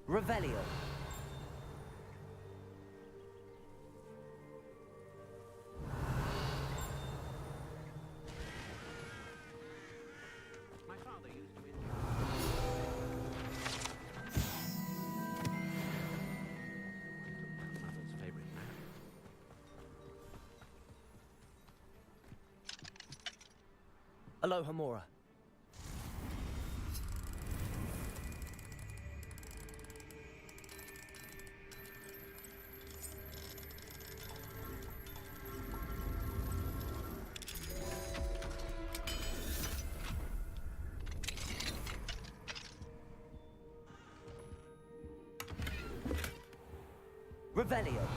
Revelio. Aloha Mora. Revelio.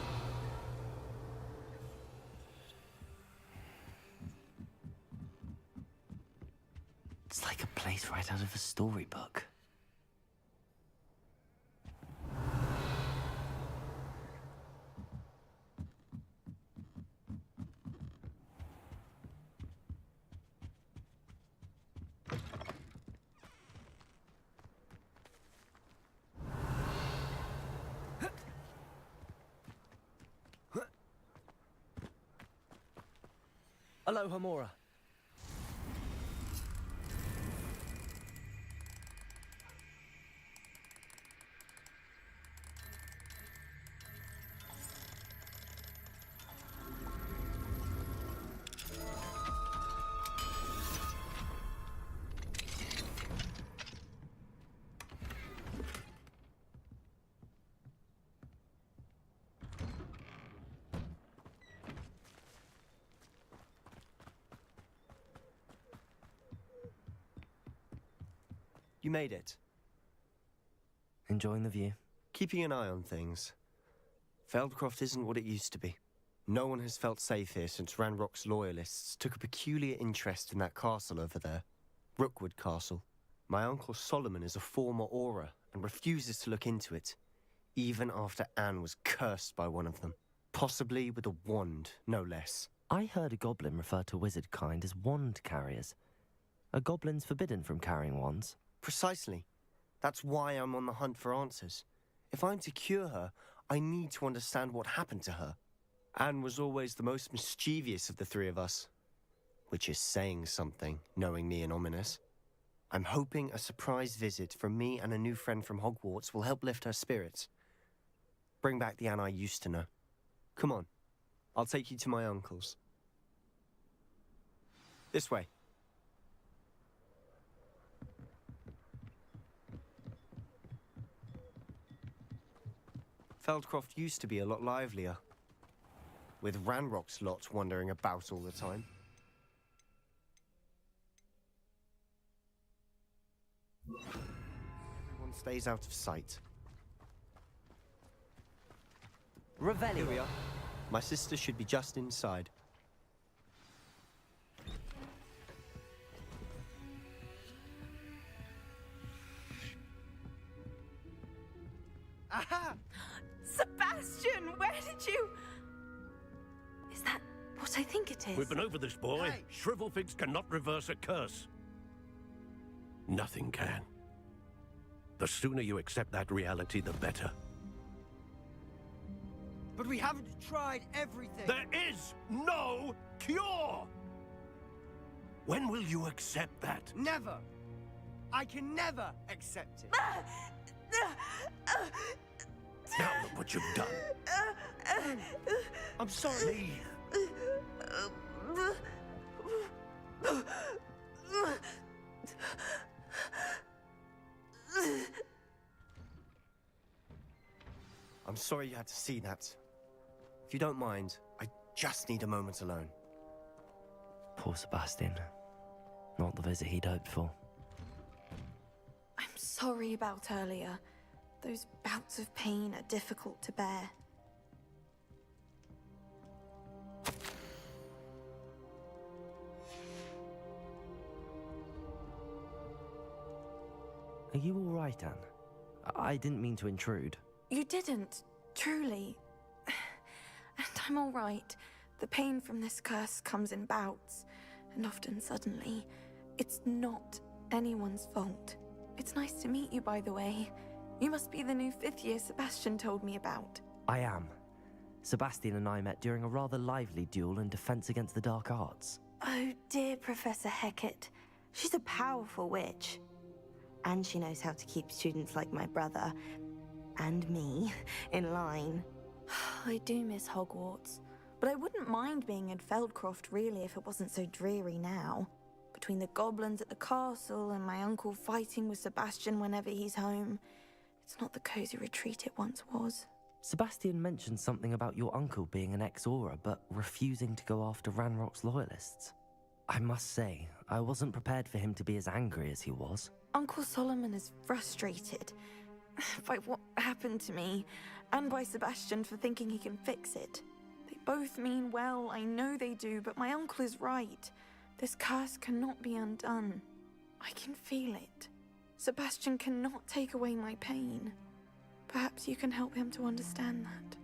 It's like a place right out of a storybook. Aloha Mora. You made it. Enjoying the view? Keeping an eye on things. Feldcroft isn't what it used to be. No one has felt safe here since Ranrock's loyalists took a peculiar interest in that castle over there. Rookwood Castle. My uncle Solomon is a former Auror and refuses to look into it, even after Anne was cursed by one of them. Possibly with a wand, no less. I heard a goblin refer to wizard kind as wand carriers. Are goblins forbidden from carrying wands? Precisely. That's why I'm on the hunt for answers. If I'm to cure her, I need to understand what happened to her. Anne was always the most mischievous of the three of us. Which is saying something, knowing me and Ominous. I'm hoping a surprise visit from me and a new friend from Hogwarts will help lift her spirits. Bring back the Anne I used to know. Come on. I'll take you to my uncle's. This way. Feldcroft used to be a lot livelier, with Ranrock's lot wandering about all the time. Everyone stays out of sight. Revelio. Here we are. My sister should be just inside. Aha! Sebastian, where did you... Is that what I think it is? We've been over this, boy. Hey. Shrivelfigs cannot reverse a curse. Nothing can. The sooner you accept that reality, the better. But we haven't tried everything. There is no cure! When will you accept that? Never. I can never accept it. Now look what you've done. I'm sorry. I'm sorry you had to see that. If you don't mind, I just need a moment alone. Poor Sebastian. Not the visit he'd hoped for. I'm sorry about earlier. Those bouts of pain are difficult to bear. Are you all right, Anne? I didn't mean to intrude. You didn't, truly. And I'm all right. The pain from this curse comes in bouts, and often suddenly. It's not anyone's fault. It's nice to meet you, by the way. You must be the new 5th year Sebastian told me about. I am. Sebastian and I met during a rather lively duel in defense against the dark arts. Oh dear, Professor Hecat. She's a powerful witch. And she knows how to keep students like my brother, and me, in line. I do miss Hogwarts, but I wouldn't mind being in Feldcroft really if it wasn't so dreary now. Between the goblins at the castle and my uncle fighting with Sebastian whenever he's home, it's not the cozy retreat it once was. Sebastian mentioned something about your uncle being an ex-Auror, but refusing to go after Ranrock's loyalists. I must say, I wasn't prepared for him to be as angry as he was. Uncle Solomon is frustrated by what happened to me, and by Sebastian for thinking he can fix it. They both mean well, I know they do, but my uncle is right. This curse cannot be undone. I can feel it. Sebastian cannot take away my pain. Perhaps you can help him to understand that.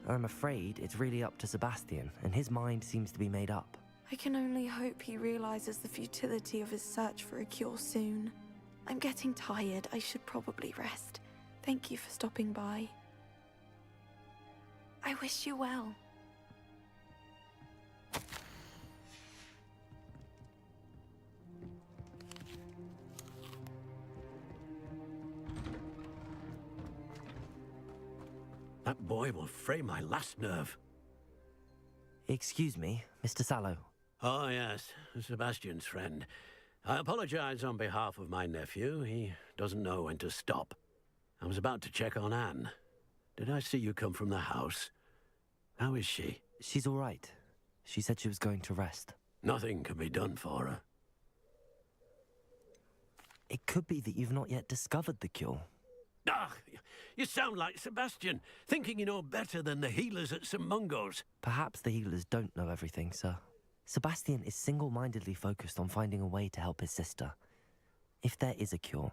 I'm afraid it's really up to Sebastian, and his mind seems to be made up. I can only hope he realizes the futility of his search for a cure soon. I'm getting tired. I should probably rest. Thank you for stopping by. I wish you well. That boy will fray my last nerve. Excuse me, Mr. Sallow. Oh, yes, Sebastian's friend. I apologize on behalf of my nephew. He doesn't know when to stop. I was about to check on Anne. Did I see you come from the house? How is she? She's all right. She said she was going to rest. Nothing can be done for her. It could be that you've not yet discovered the cure. Ah, you sound like Sebastian, thinking you know better than the healers at St. Mungo's. Perhaps the healers don't know everything, sir. Sebastian is single-mindedly focused on finding a way to help his sister. If there is a cure,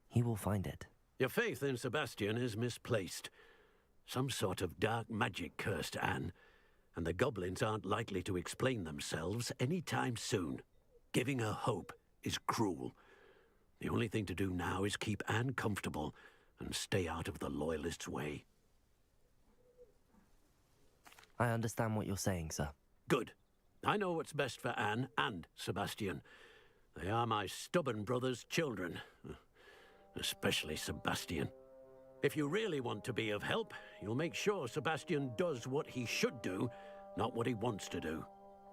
he will find it. Your faith in Sebastian is misplaced. Some sort of dark magic cursed Anne, and the goblins aren't likely to explain themselves any time soon. Giving her hope is cruel. The only thing to do now is keep Anne comfortable and stay out of the Loyalists' way. I understand what you're saying, sir. Good. I know what's best for Anne and Sebastian. They are my stubborn brother's children. Especially Sebastian. If you really want to be of help, you'll make sure Sebastian does what he should do, not what he wants to do.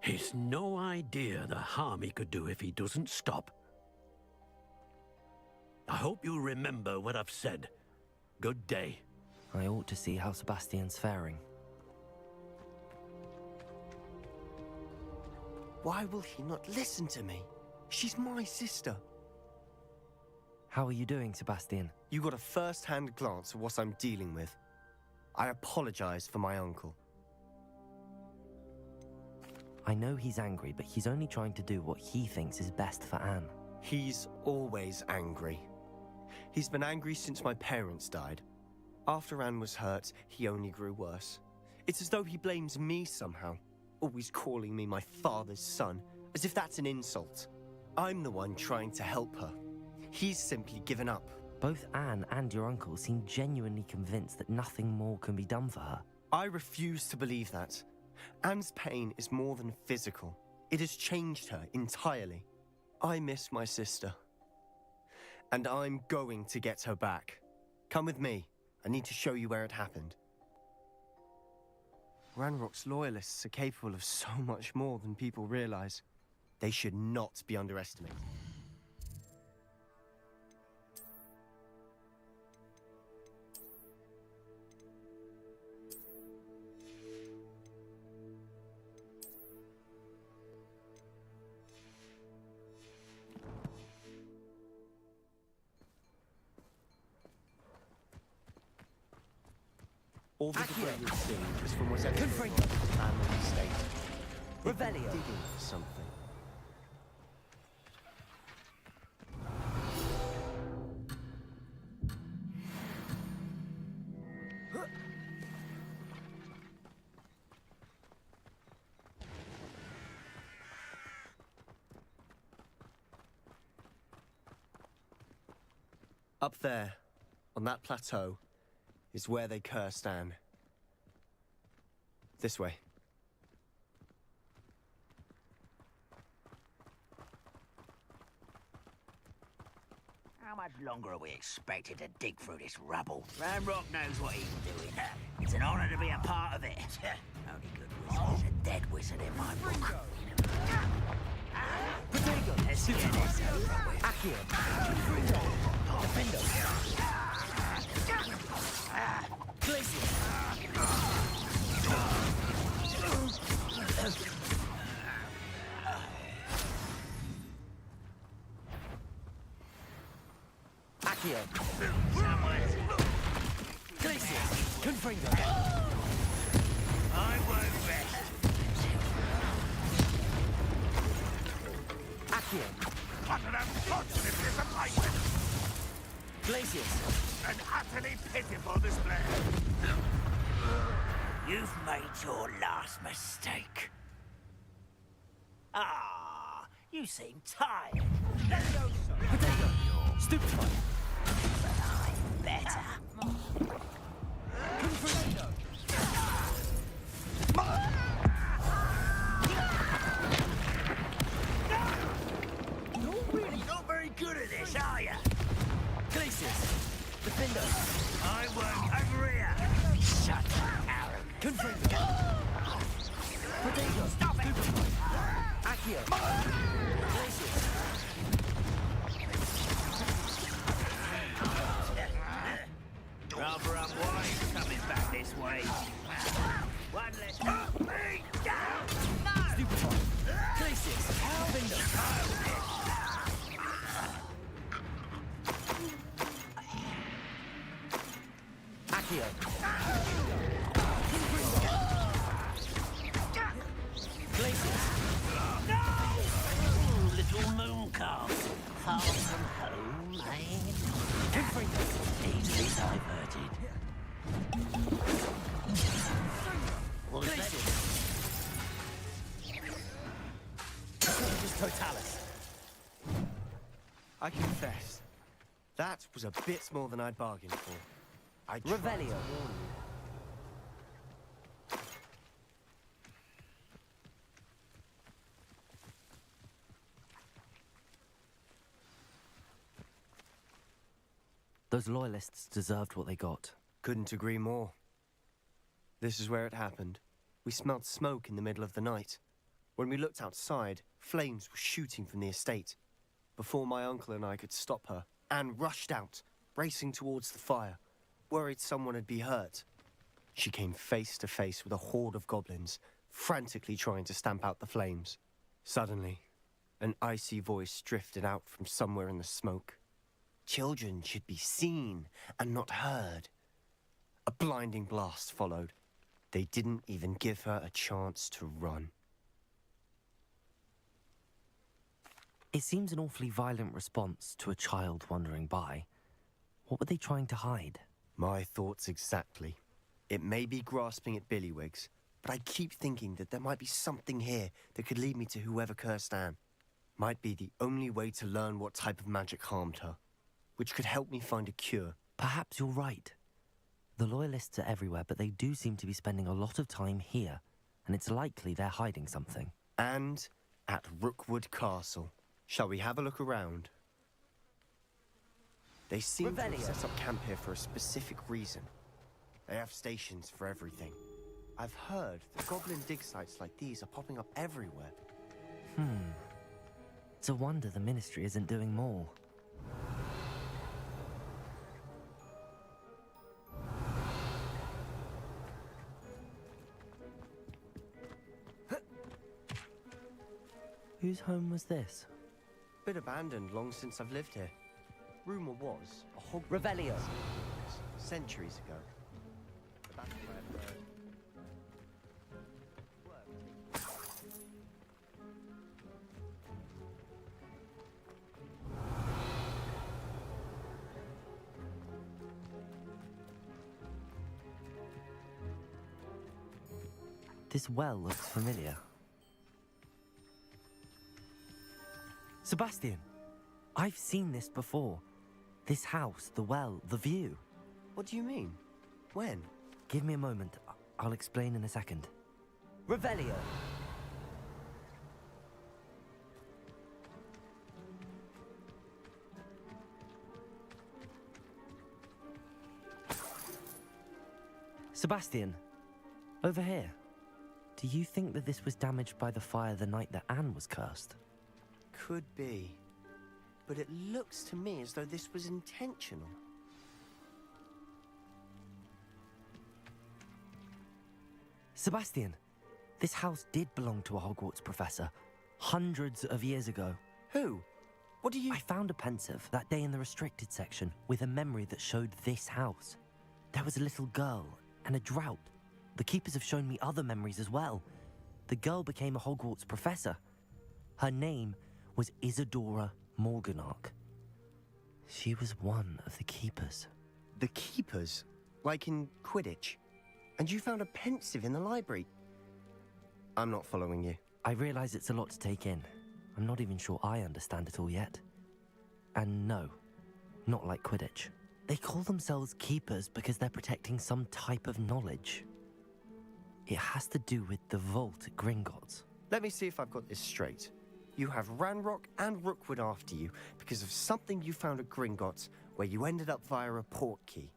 He's no idea the harm he could do if he doesn't stop. I hope you remember what I've said. Good day. I ought to see how Sebastian's faring. Why will he not listen to me? She's my sister. How are you doing, Sebastian? You got a first-hand glance at what I'm dealing with. I apologize for my uncle. I know he's angry, but he's only trying to do what he thinks is best for Anne. He's always angry. He's been angry since my parents died. After Anne was hurt, he only grew worse. It's as though he blames me somehow, always calling me my father's son, as if that's an insult. I'm the one trying to help her. He's simply given up. Both Anne and your uncle seem genuinely convinced that nothing more can be done for her. I refuse to believe that. Anne's pain is more than physical. It has changed her entirely. I miss my sister. And I'm going to get her back. Come with me. I need to show you where it happened. Ranrock's loyalists are capable of so much more than people realize. They should not be underestimated. All the debris you're seeing is from whatever Confringo. family estate. They've been Revelio. digging for something. Up there, on that plateau, is where they cursed Anne. This way. How much longer are we expected to dig through this rubble? Ranrock knows what he's doing. It's an honor to be a part of it. Only good wizard is a dead wizard in my book. Let's get this over with. Accio. Defendo. Glacier. Accio. Glacier. Confringo. I won't rest. Accio. What an unfortunate disappointment! Glaciers. An utterly pitiful display. You've made your last mistake. Ah, you seem tired. Potato. Stupefy. But I'm better. Confringo. You're not very good at this, are you? Glaciers. Defendo. I work over here. Shut up, arrogant. Confringo. Potato. Stop it! Accio. Glaciers. Rather unwise coming back this way. One less. Me down! No! Stupefy. Glaciers. Defendo. Accio. Glaciers. No! Little moon calf. Far from home, eh? Confringo. Easily diverted. Was that Just Totalis. I confess, that was a bit more than I'd bargained for. I tried to Revelio. warn you. Those loyalists deserved what they got. Couldn't agree more. This is where it happened. We smelled smoke in the middle of the night. When we looked outside, flames were shooting from the estate. Before my uncle and I could stop her, Anne rushed out, racing towards the fire, worried someone had been hurt. She came face to face with a horde of goblins, frantically trying to stamp out the flames. Suddenly, an icy voice drifted out from somewhere in the smoke. Children should be seen and not heard. A blinding blast followed. They didn't even give her a chance to run. It seems an awfully violent response to a child wandering by. What were they trying to hide? My thoughts exactly. It may be grasping at Billywigs, but I keep thinking that there might be something here that could lead me to whoever cursed Anne. Might be the only way to learn what type of magic harmed her, which could help me find a cure. Perhaps you're right. The loyalists are everywhere, but they do seem to be spending a lot of time here, and it's likely they're hiding something. And at Rookwood Castle. Shall we have a look around? They seem to have Revelio. set up camp here for a specific reason. They have stations for everything. I've heard that goblin dig sites like these are popping up everywhere. It's a wonder the Ministry isn't doing more. Whose home was this? Bit abandoned long since I've lived here. Rumour was a Hogwarts Revelio. centuries ago. But that's what I've heard. This well looks familiar. Sebastian, I've seen this before. This house, the well, the view. What do you mean? When? Give me a moment. I'll explain in a second. Revelio. Sebastian, over here. Do you think that this was damaged by the fire the night that Anne was cursed? Could be. But it looks to me as though this was intentional. Sebastian, this house did belong to a Hogwarts professor, hundreds of years ago. Who? What do you... I found a pensive that day in the restricted section with a memory that showed this house. There was a little girl and a drought. The keepers have shown me other memories as well. The girl became a Hogwarts professor. Her name was Isadora Morganach. She was one of the keepers. The keepers? Like in Quidditch? And you found a pensive in the library? I'm not following you. I realize it's a lot to take in. I'm not even sure I understand it all yet. And no, not like Quidditch. They call themselves keepers because they're protecting some type of knowledge. It has to do with the vault at Gringotts. Let me see if I've got this straight. You have Ranrock and Rookwood after you because of something you found at Gringotts where you ended up via a port key.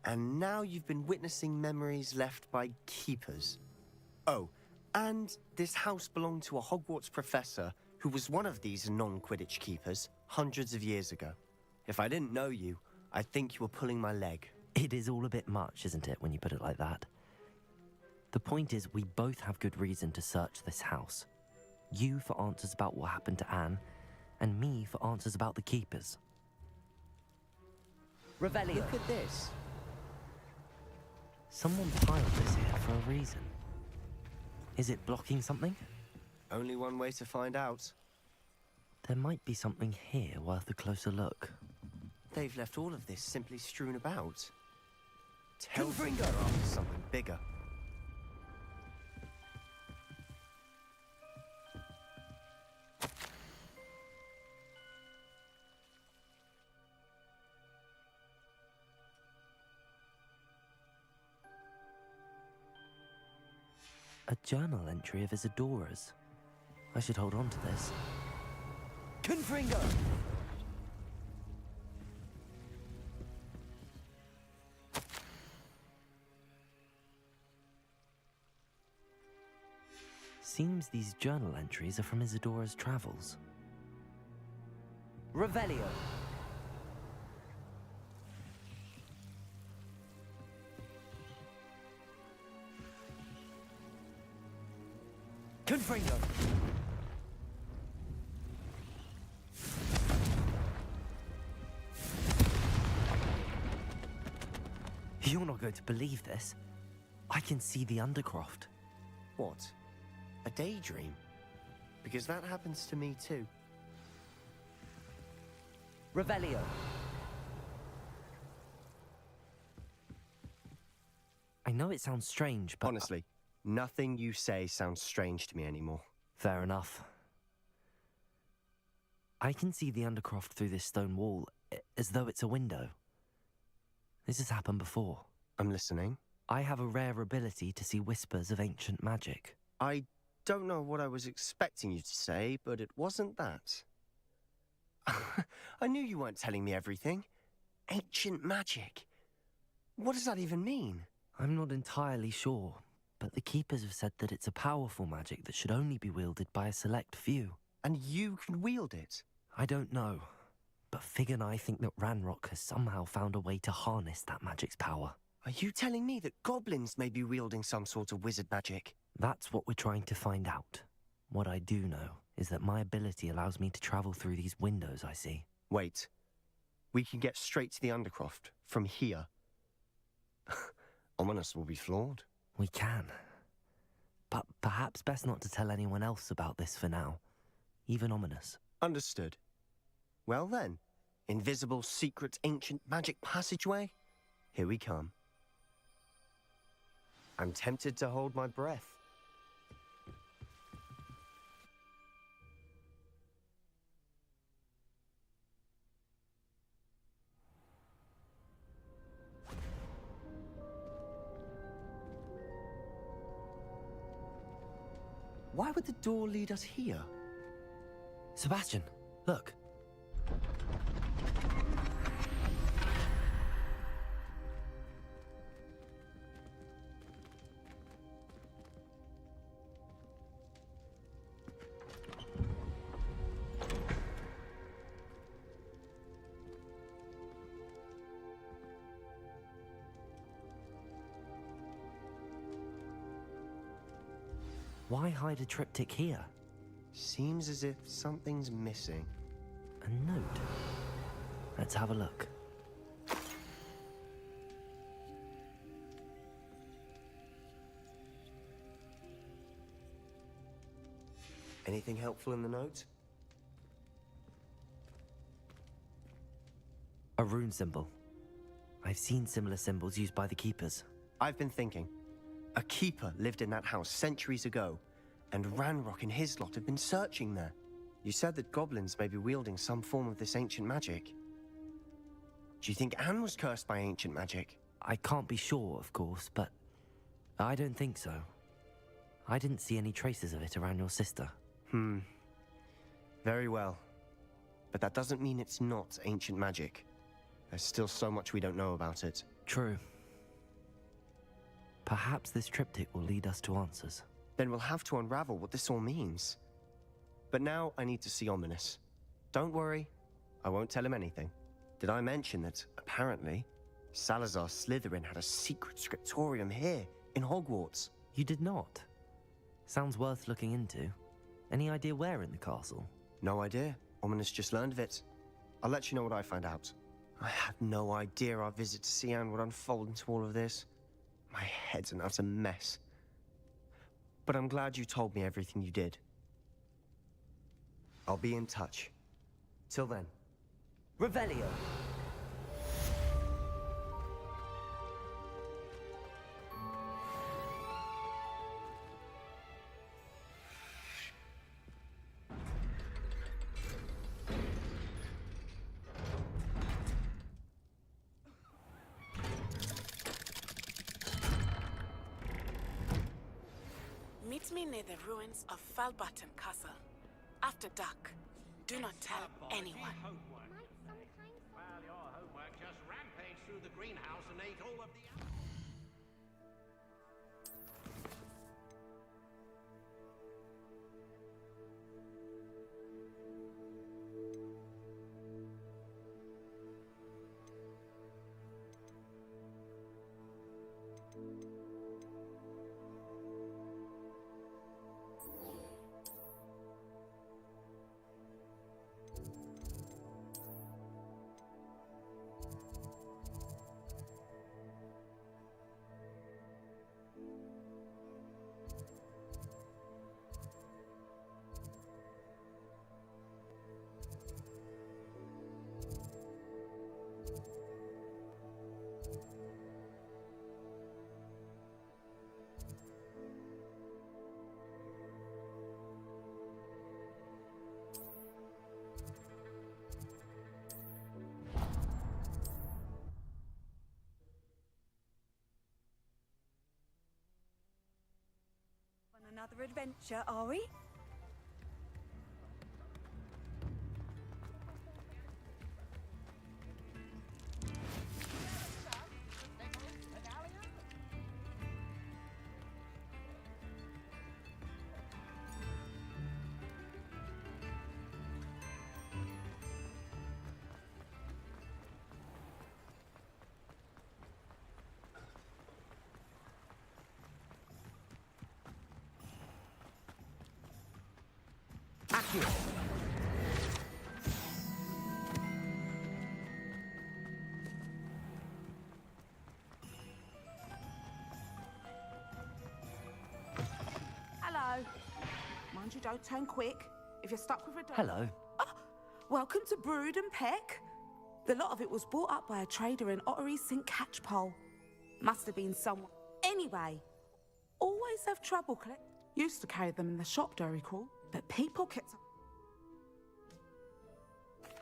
And now you've been witnessing memories left by keepers. Oh, and this house belonged to a Hogwarts professor who was one of these non-Quidditch keepers hundreds of years ago. If I didn't know you, I'd think you were pulling my leg. It is all a bit much, isn't it, when you put it like that? The point is, we both have good reason to search this house. You for answers about what happened to Anne, and me for answers about the keepers. Revelio. Look at this. Someone piled this here for a reason. Is it blocking something? Only one way to find out. There might be something here worth a closer look. They've left all of this simply strewn about. Tell them Confringo. they're after something bigger. A journal entry of Isadora's. I should hold on to this. Confringo. Seems these journal entries are from Isadora's travels. Revelio. Confringo. You're not going to believe this. I can see the Undercroft. What? A daydream? Because that happens to me too. Revelio. I know it sounds strange, but... Honestly, nothing you say sounds strange to me anymore. Fair enough. I can see the Undercroft through this stone wall, as though it's a window. This has happened before. I'm listening. I have a rare ability to see whispers of ancient magic. I don't know what I was expecting you to say, but it wasn't that. I knew you weren't telling me everything. Ancient magic. What does that even mean? I'm not entirely sure, but the Keepers have said that it's a powerful magic that should only be wielded by a select few. And you can wield it? I don't know, but Fig and I think that Ranrock has somehow found a way to harness that magic's power. Are you telling me that goblins may be wielding some sort of wizard magic? That's what we're trying to find out. What I do know is that my ability allows me to travel through these windows I see. Wait. We can get straight to the Undercroft from here. Ominous will be flawed. We can. But perhaps best not to tell anyone else about this for now. Even Ominous. Understood. Well then, invisible, secret, ancient magic passageway? Here we come. I'm tempted to hold my breath. Why would the door lead us here? Sebastian, look. Why hide a triptych here? Seems as if something's missing. A note. Let's have a look. Anything helpful in the note? A rune symbol. I've seen similar symbols used by the keepers. I've been thinking. A keeper lived in that house centuries ago, and Ranrock and his lot have been searching there. You said that goblins may be wielding some form of this ancient magic. Do you think Anne was cursed by ancient magic? I can't be sure, of course, but I don't think so. I didn't see any traces of it around your sister. Very well. But that doesn't mean it's not ancient magic. There's still so much we don't know about it. True. Perhaps this triptych will lead us to answers. Then we'll have to unravel what this all means. But now I need to see Ominous. Don't worry, I won't tell him anything. Did I mention that, apparently, Salazar Slytherin had a secret scriptorium here, in Hogwarts? You did not? Sounds worth looking into. Any idea where in the castle? No idea. Ominous just learned of it. I'll let you know what I find out. I had no idea our visit to see Anne would unfold into all of this. My head's an utter mess. But I'm glad you told me everything you did. I'll be in touch. Till then. Revelio. Meet me near the ruins of Falbaton Castle. After dark. Do not tell anyone. Well, your homework just rampaged through the greenhouse and ate all of the... Another adventure, are we? Accurate. Hello. Mind you don't turn quick. If you're stuck with a dog... Hello. Welcome to Brood and Peck. The lot of it was bought up by a trader in Ottery's St. Catchpole. Must have been someone. Anyway, always have trouble collect. Used to carry them in the shop, do I recall? But people kept...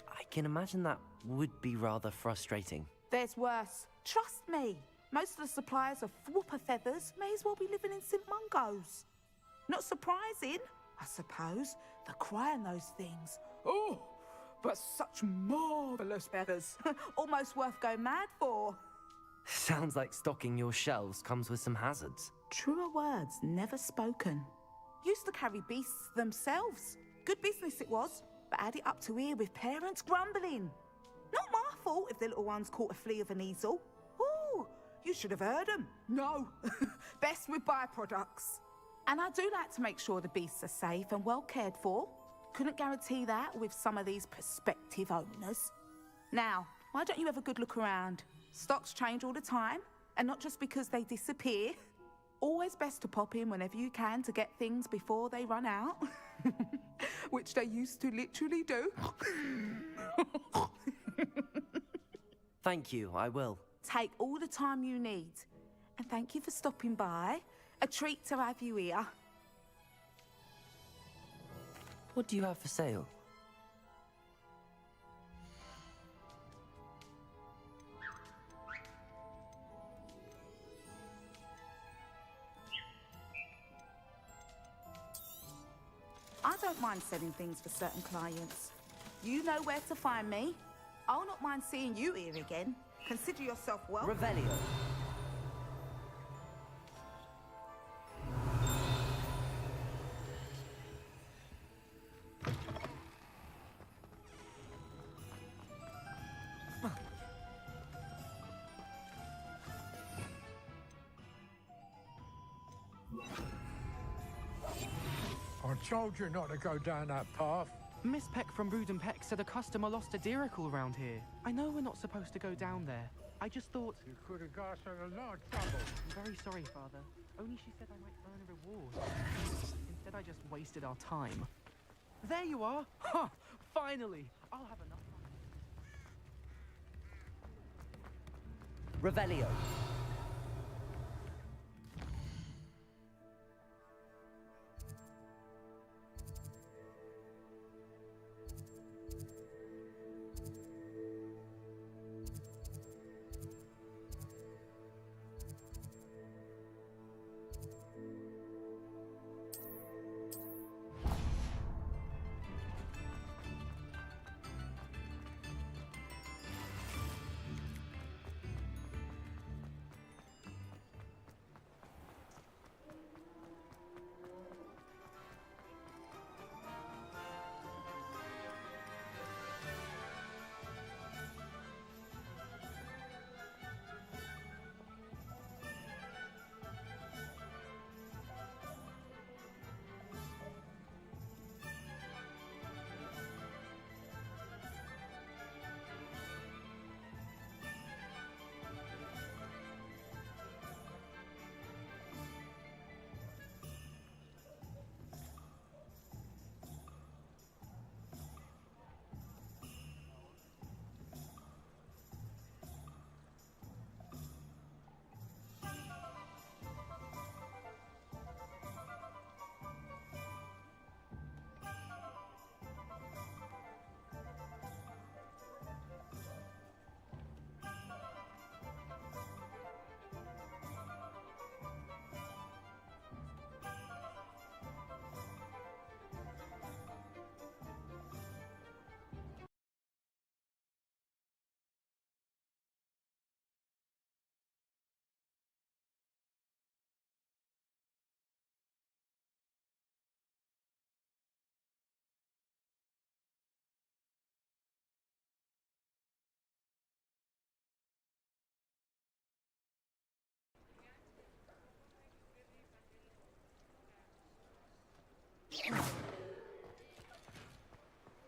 I can imagine that would be rather frustrating. There's worse. Trust me. Most of the suppliers of whooper feathers may as well be living in St. Mungo's. Not surprising, I suppose, the cry in those things. Oh, but such marvellous feathers. Almost worth going mad for. Sounds like stocking your shelves comes with some hazards. Truer words never spoken. Used to carry beasts themselves. Good business it was, but add it up to here with parents grumbling. Not my fault if the little ones caught a flea of an easel. Ooh, you should have heard them. No, best with byproducts. And I do like to make sure the beasts are safe and well cared for. Couldn't guarantee that with some of these prospective owners. Now, why don't you have a good look around? Stocks change all the time, and not just because they disappear. Always best to pop in whenever you can to get things before they run out. Which they used to literally do. Thank you, I will. Take all the time you need. And thank you for stopping by. A treat to have you here. What do you have for sale? I don't mind selling things for certain clients. You know where to find me. I'll not mind seeing you here again. Consider yourself welcome. Revelio. I told you not to go down that path. Miss Peck from Brood and Peck said a customer lost a deeracle around here. I know we're not supposed to go down there. I just thought... You could have got us in a lot of trouble. I'm very sorry, Father. Only she said I might earn a reward. Instead, I just wasted our time. There you are! Ha! Finally! I'll have enough. Revelio.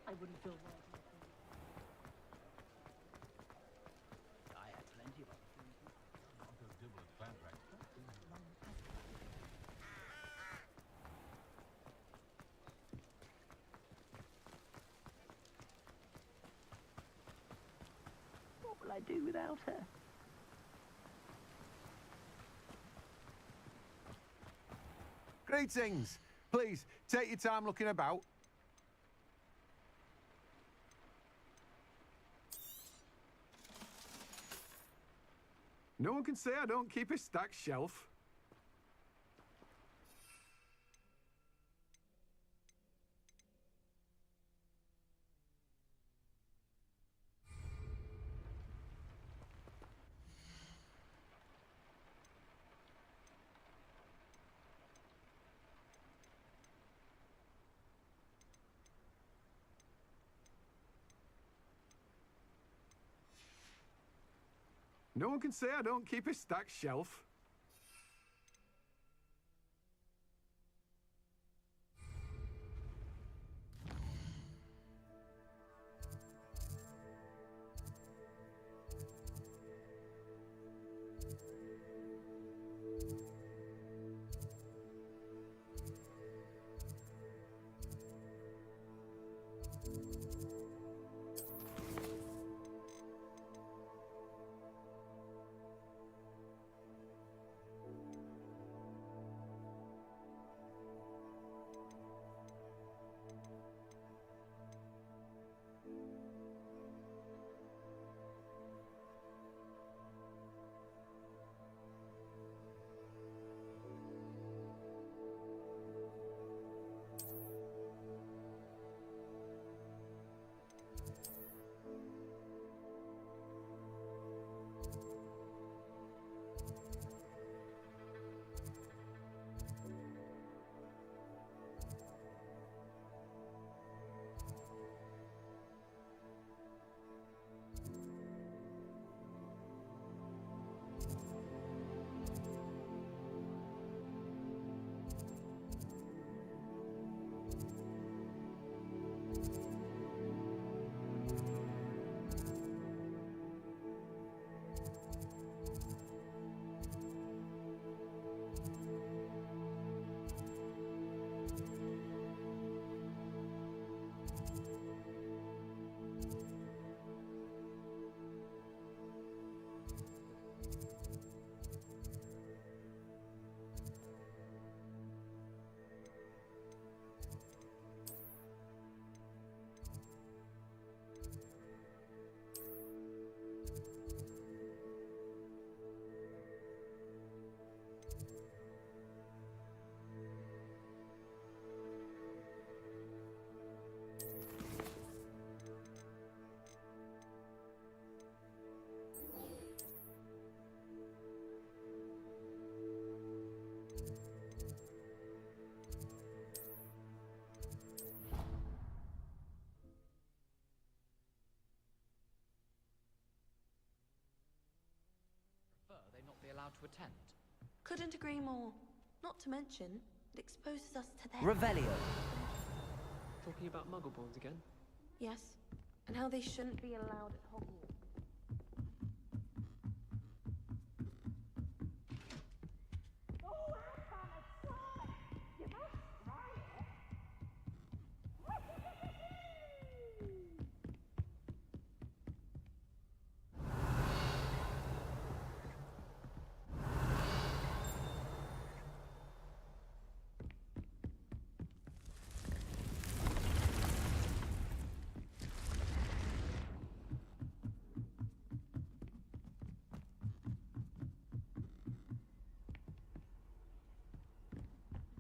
I wouldn't feel right. I had plenty of opportunities. What will I do without her? Greetings. Please, take your time looking about. No one can say I don't keep a stacked shelf. No one can say I don't keep a stacked shelf. They not be allowed to attend. Couldn't agree more. Not to mention, it exposes us to their... Revelio. Talking about Muggleborns again? Yes, and how they shouldn't be allowed at Hogwarts.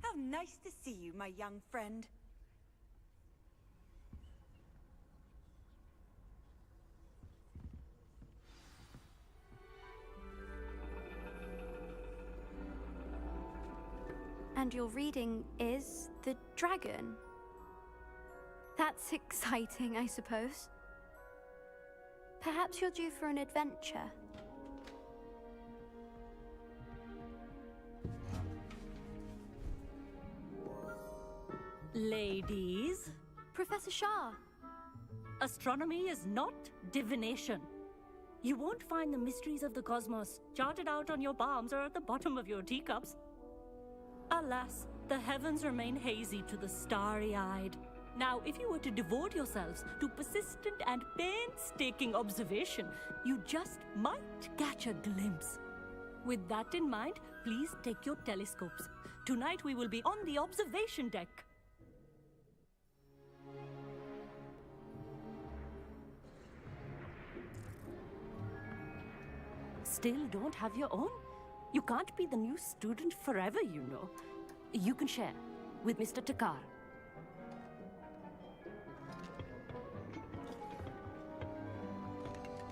How nice to see you, my young friend. And your reading is The Dragon. That's exciting, I suppose. Perhaps you're due for an adventure. Ladies, Professor Shah. astronomy is not divination. You won't find the mysteries of the cosmos charted out on your palms or at the bottom of your teacups. Alas, the heavens remain hazy to the starry-eyed. Now, if you were to devote yourselves to persistent and painstaking observation, you just might catch a glimpse. With that in mind, please take your telescopes. Tonight we will be on the observation deck. Still don't have your own? You can't be the new student forever, you know. You can share with Mr. Takar.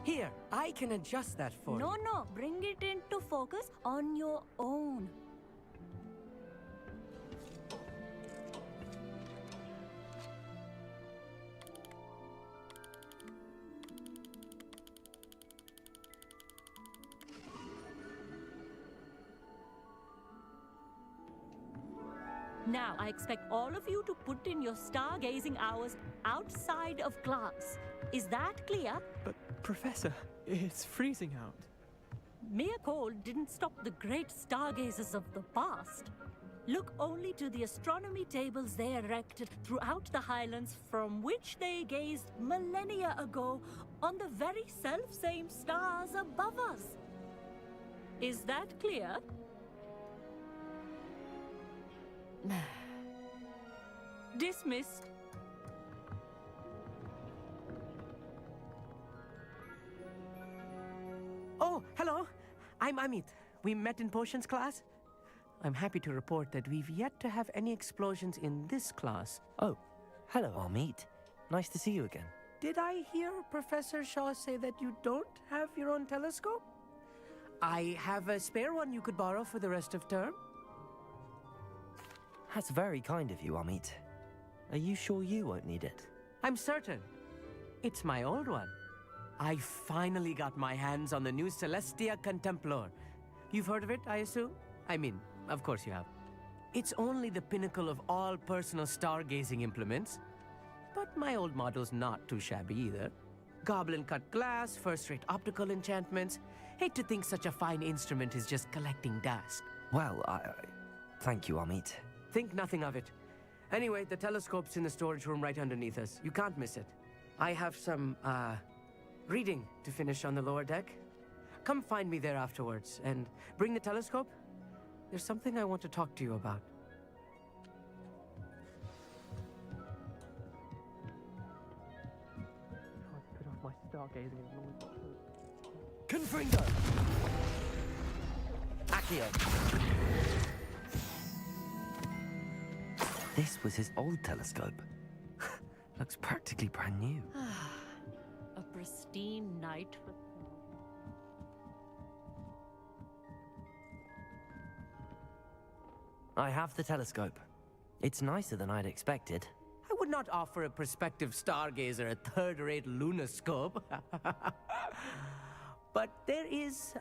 Here, I can adjust that for you. No, bring it into focus on your own. Now, I expect all of you to put in your stargazing hours outside of class. Is that clear? But, Professor, it's freezing out. Mere cold didn't stop the great stargazers of the past. Look only to the astronomy tables they erected throughout the Highlands, from which they gazed millennia ago on the very self-same stars above us. Is that clear? Dismissed. Oh, hello. I'm Amit. We met in potions class. I'm happy to report that we've yet to have any explosions in this class. Oh, hello, Amit. Nice to see you again. Did I hear Professor Shaw say that you don't have your own telescope? I have a spare one you could borrow for the rest of term. That's very kind of you, Amit. Are you sure you won't need it? I'm certain. It's my old one. I finally got my hands on the new Celestia Contemplor. You've heard of it, I assume? I mean, of course you have. It's only the pinnacle of all personal stargazing implements. But my old model's not too shabby either. Goblin-cut glass, first-rate optical enchantments. Hate to think such a fine instrument is just collecting dust. Well, thank you, Amit. Think nothing of it. Anyway, the telescope's in the storage room right underneath us. You can't miss it. I have some, reading to finish on the lower deck. Come find me there afterwards, and bring the telescope. There's something I want to talk to you about. Put off my stargazing as long as Confringo! Accio! This was his old telescope. Looks practically brand new. A pristine night for... I have the telescope. It's nicer than I'd expected. I would not offer a prospective stargazer a third-rate lunoscope. But there is,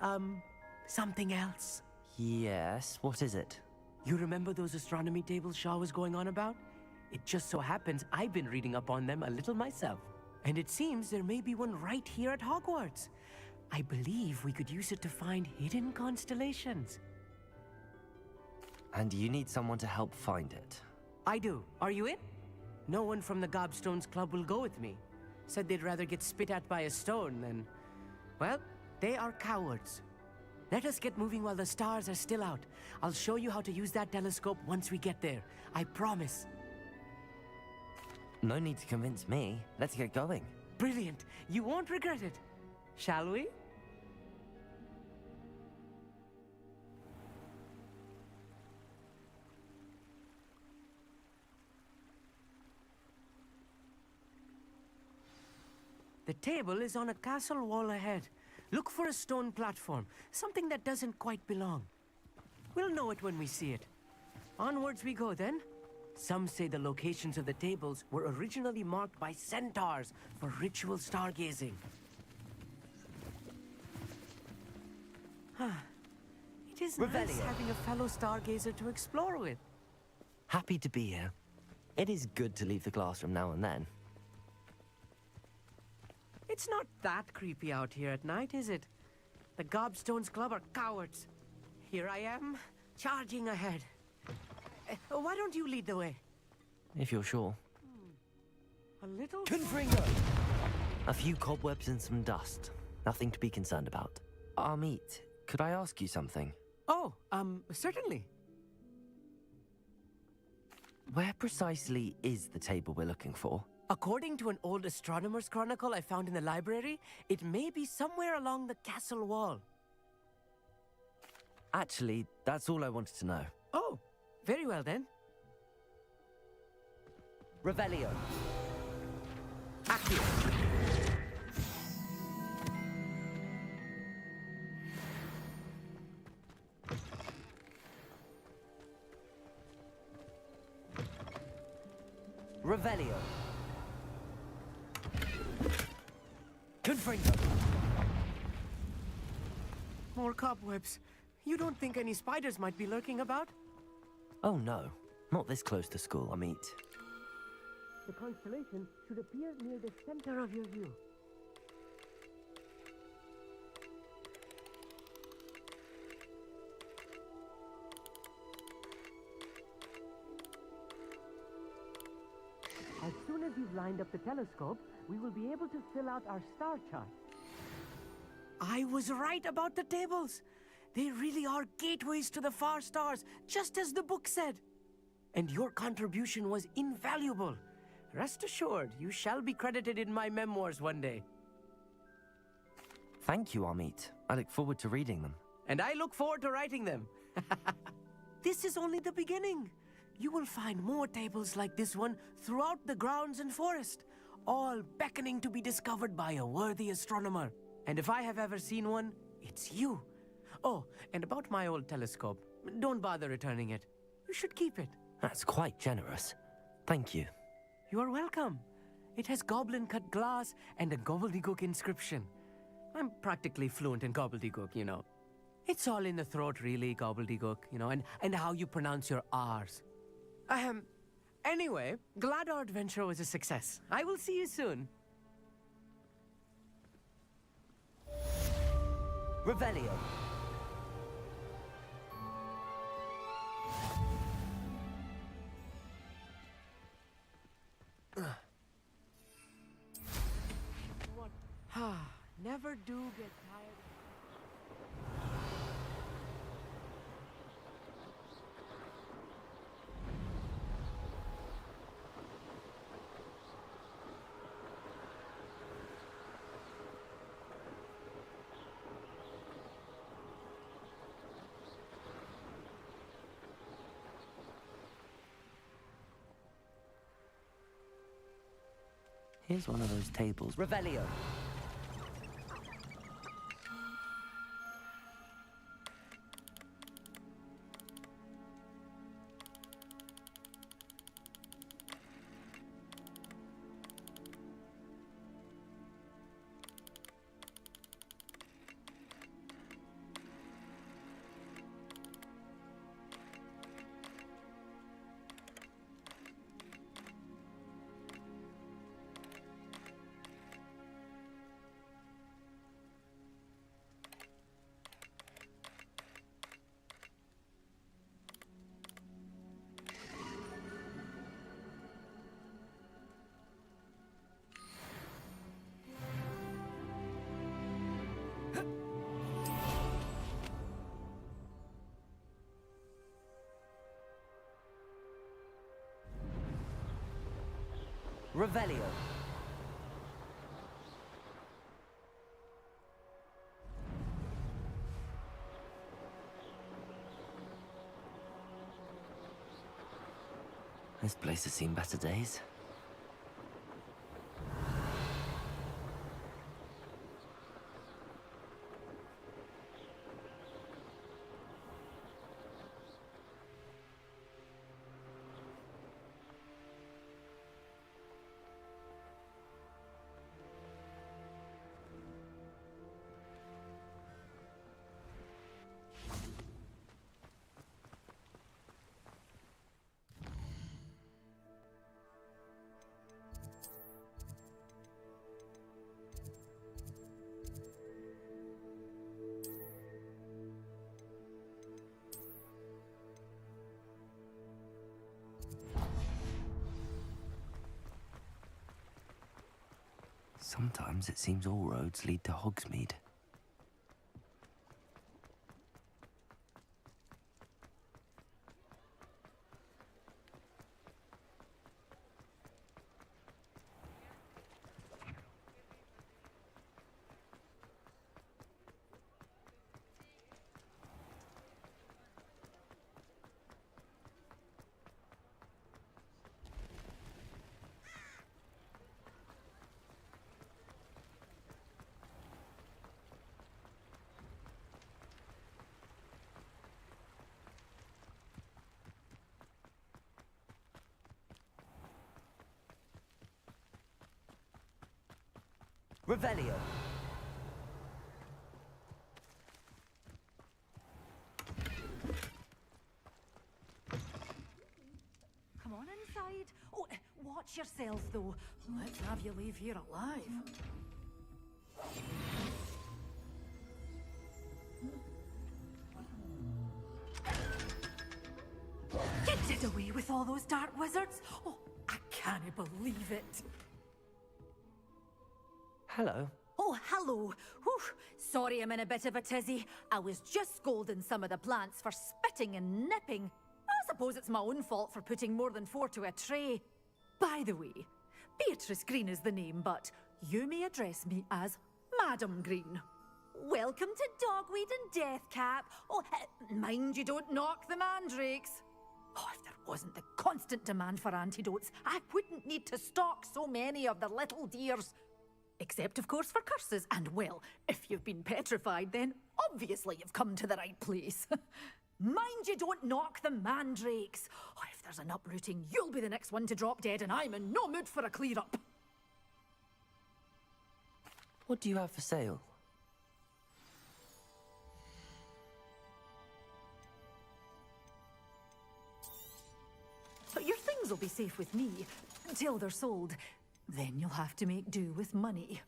something else. Yes, what is it? You remember those astronomy tables Shaw was going on about? It just so happens I've been reading up on them a little myself. And it seems there may be one right here at Hogwarts. I believe we could use it to find hidden constellations. And you need someone to help find it. I do. Are you in? No one from the Gobstones Club will go with me. Said they'd rather get spit at by a stone than... Well, they are cowards. Let us get moving while the stars are still out. I'll show you how to use that telescope once we get there. I promise. No need to convince me. Let's get going. Brilliant. You won't regret it. Shall we? The table is on a castle wall ahead. Look for a stone platform, something that doesn't quite belong. We'll know it when we see it. Onwards we go then. Some say the locations of the tables were originally marked by centaurs for ritual stargazing. It is nice having a fellow stargazer to explore with. Happy to be here. It is good to leave the classroom now and then. It's not that creepy out here at night, is it? The Gobstones Club are cowards. Here I am, charging ahead. Why don't you lead the way? If you're sure. A little... Confringo! A few cobwebs and some dust. Nothing to be concerned about. Amit, could I ask you something? Oh, certainly. Where precisely is the table we're looking for? According to an old astronomer's chronicle I found in the library, it may be somewhere along the castle wall. Actually, that's all I wanted to know. Oh, very well then. Revelio. Accio. Revelio. Confringo. More cobwebs. You don't think any spiders might be lurking about? Oh no. Not this close to school, Amit. The constellation should appear near the center of your view. As soon as you've lined up the telescope, we will be able to fill out our star chart. I was right about the tables. They really are gateways to the far stars, just as the book said. And your contribution was invaluable. Rest assured, you shall be credited in my memoirs one day. Thank you, Amit. I look forward to reading them. And I look forward to writing them. This is only the beginning. You will find more tables like this one throughout the grounds and forest, all beckoning to be discovered by a worthy astronomer. And if I have ever seen one, it's you. Oh, and about my old telescope, don't bother returning it. You should keep it. That's quite generous. Thank you. You are welcome. It has goblin-cut glass and a gobbledygook inscription. I'm practically fluent in gobbledygook, you know. It's all in the throat, really, gobbledygook, you know, and how you pronounce your R's. Anyway, glad our adventure was a success. I will see you soon. Revelio. What? Never do get tired. Here's one of those tables. Revelio. Revelio. This place has seen better days. Sometimes it seems all roads lead to Hogsmeade. Revelio. watch yourselves, though. Let's have you leave here alive. You did away with all those dark wizards? Oh, I can't believe it. Hello. Oh, hello. Whew. Sorry I'm in a bit of a tizzy. I was just scolding some of the plants for spitting and nipping. I suppose it's my own fault for putting more than 4 to a tray. By the way, Beatrice Green is the name, but you may address me as Madam Green. Welcome to Dogweed and Deathcap. Oh, mind you don't knock the mandrakes. Oh, if there wasn't the constant demand for antidotes, I wouldn't need to stock so many of the little dears. Except, of course, for curses. And, well, if you've been petrified, then obviously you've come to the right place. Mind you don't knock the mandrakes. Oh, if there's an uprooting, you'll be the next one to drop dead, and I'm in no mood for a clear-up. What do you have for sale? But your things will be safe with me until they're sold. Then you'll have to make do with money.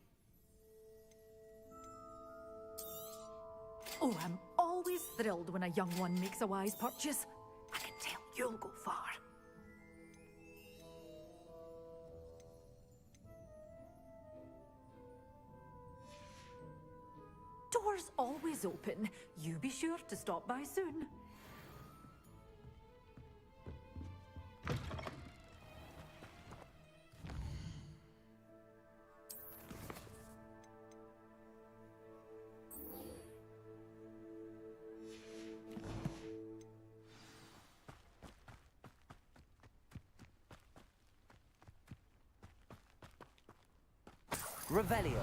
Oh, I'm always thrilled when a young one makes a wise purchase. I can tell you'll go far. Doors always open. You be sure to stop by soon. Revelio.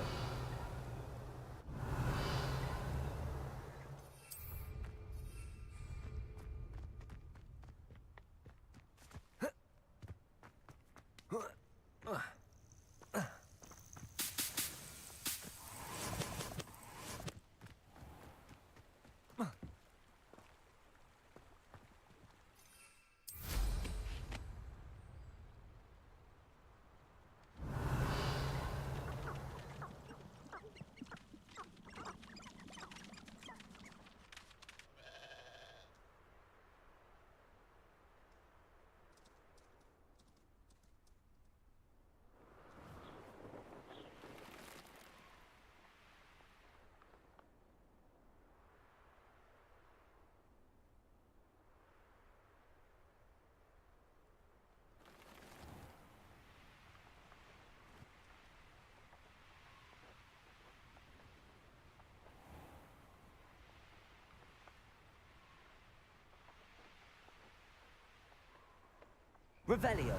Revelio.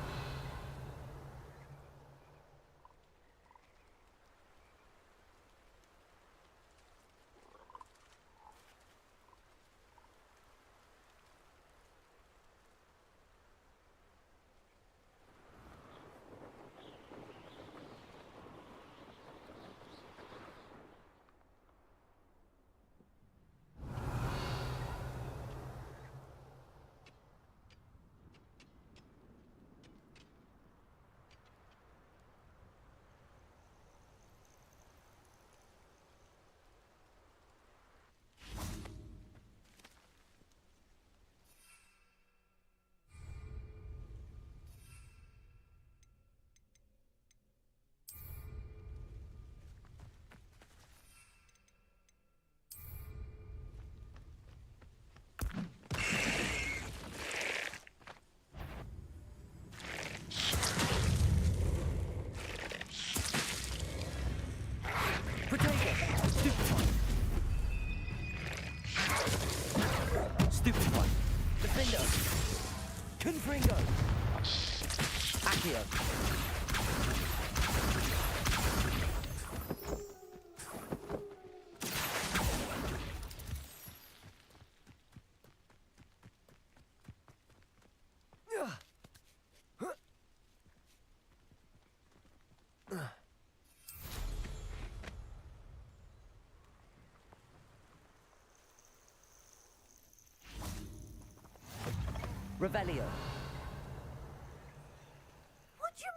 Stupid one. Defender. Confringo. Accio. Revelio. Would you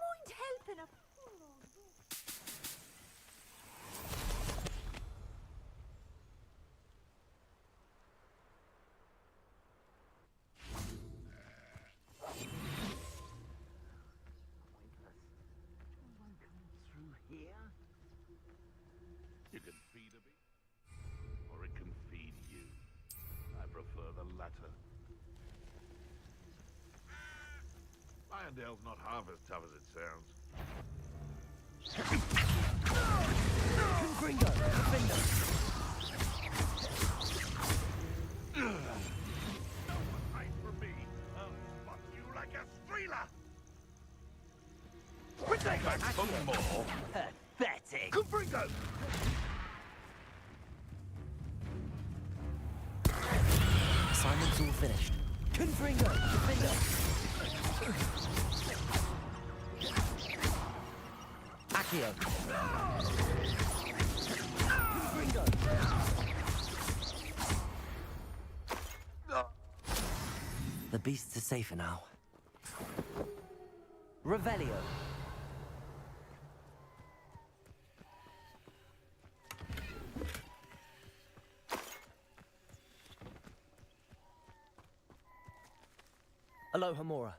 handheld not half as tough as it sounds. Gringo, defender. Fight for me. I'll spot you like a streeler. Back for more. Pathetic. Gringo. Assignment's all finished. Gringo, defender. Accio. Gringo. The beasts are safer now. Revelio. Aloha Mora.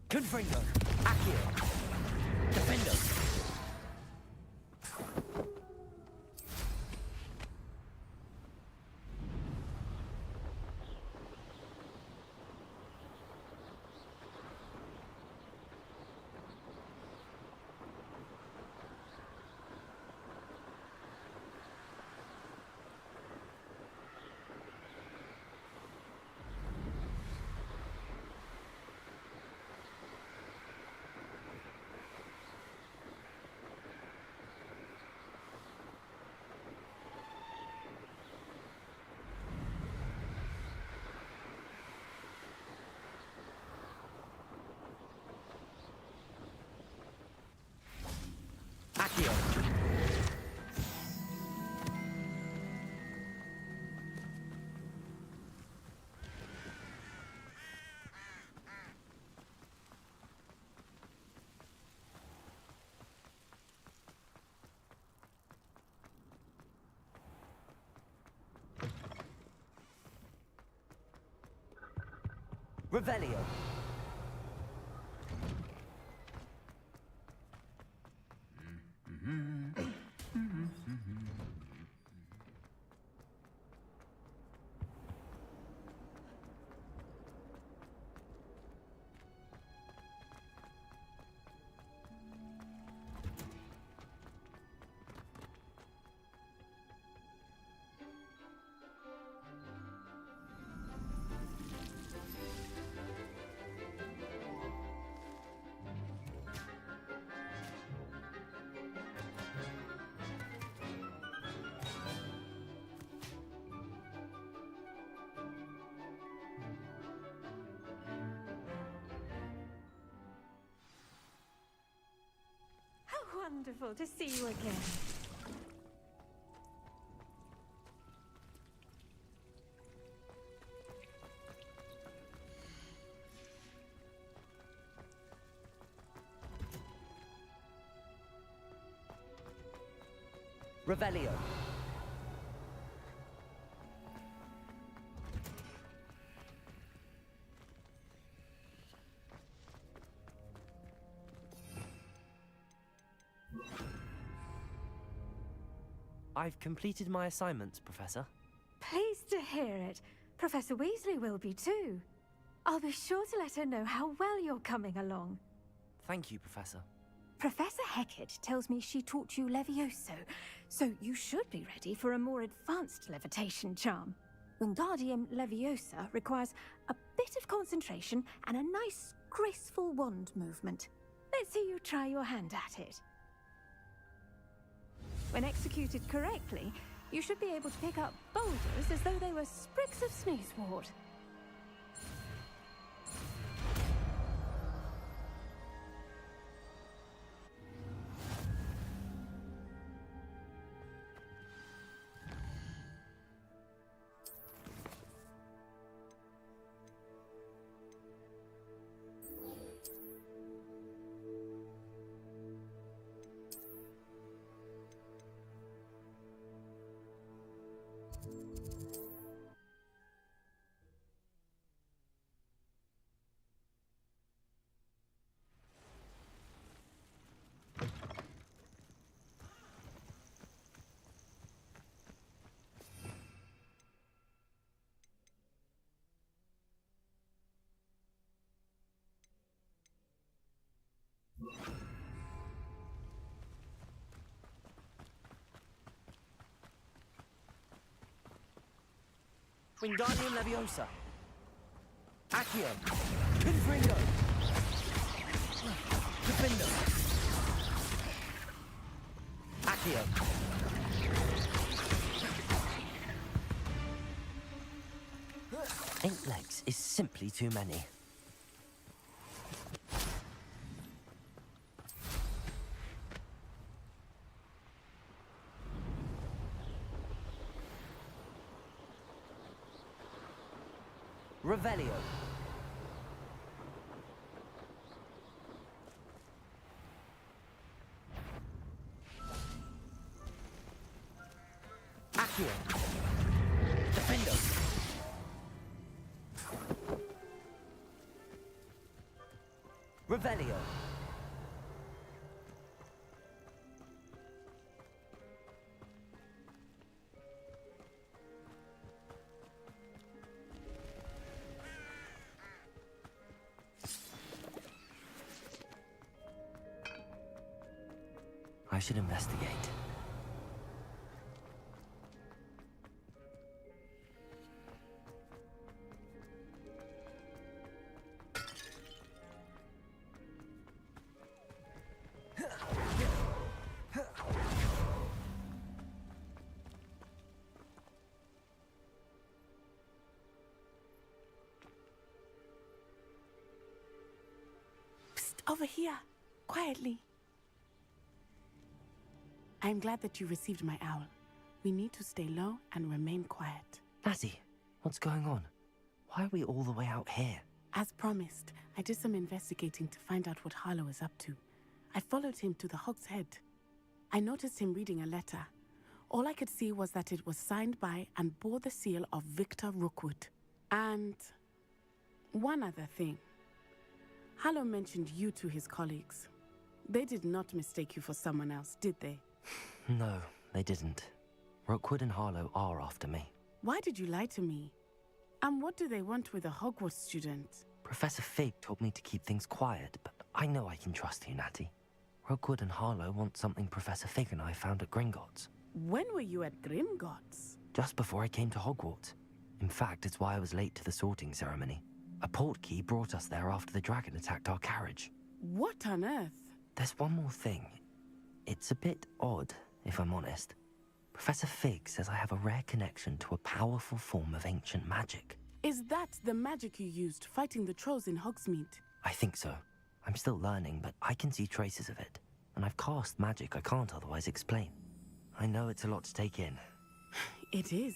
Confringo. Accio. Defender. Accio. Revelio. Wonderful to see you again. Revelio. I've completed my assignments, Professor. Pleased to hear it. Professor Weasley will be too. I'll be sure to let her know how well you're coming along. Thank you, Professor. Professor Hecat tells me she taught you Levioso, so you should be ready for a more advanced levitation charm. Wingardium Leviosa requires a bit of concentration and a nice, graceful wand movement. Let's see you try your hand at it. When executed correctly, you should be able to pick up boulders as though they were sprigs of sneezewort. Wingardium Leviosa. Accio. Confringo. Defendo. Accio. Eight legs is simply too many. Revelio. Accio. Defendo. Revelio. I should investigate. Psst, over here, quietly. I'm glad that you received my owl. We need to stay low and remain quiet. Natty, what's going on? Why are we all the way out here? As promised, I did some investigating to find out what Harlow is up to. I followed him to the Hog's Head. I noticed him reading a letter. All I could see was that it was signed by and bore the seal of Victor Rookwood. And one other thing. Harlow mentioned you to his colleagues. They did not mistake you for someone else, did they? No, they didn't. Rookwood and Harlow are after me. Why did you lie to me? And what do they want with a Hogwarts student? Professor Fig told me to keep things quiet, but I know I can trust you, Natty. Rookwood and Harlow want something Professor Fig and I found at Gringotts. When were you at Gringotts? Just before I came to Hogwarts. In fact, it's why I was late to the sorting ceremony. A portkey brought us there after the dragon attacked our carriage. What on earth? There's one more thing. It's a bit odd, if I'm honest. Professor Fig says I have a rare connection to a powerful form of ancient magic. Is that the magic you used fighting the trolls in Hogsmeade? I think so. I'm still learning, but I can see traces of it. And I've cast magic I can't otherwise explain. I know it's a lot to take in. It is.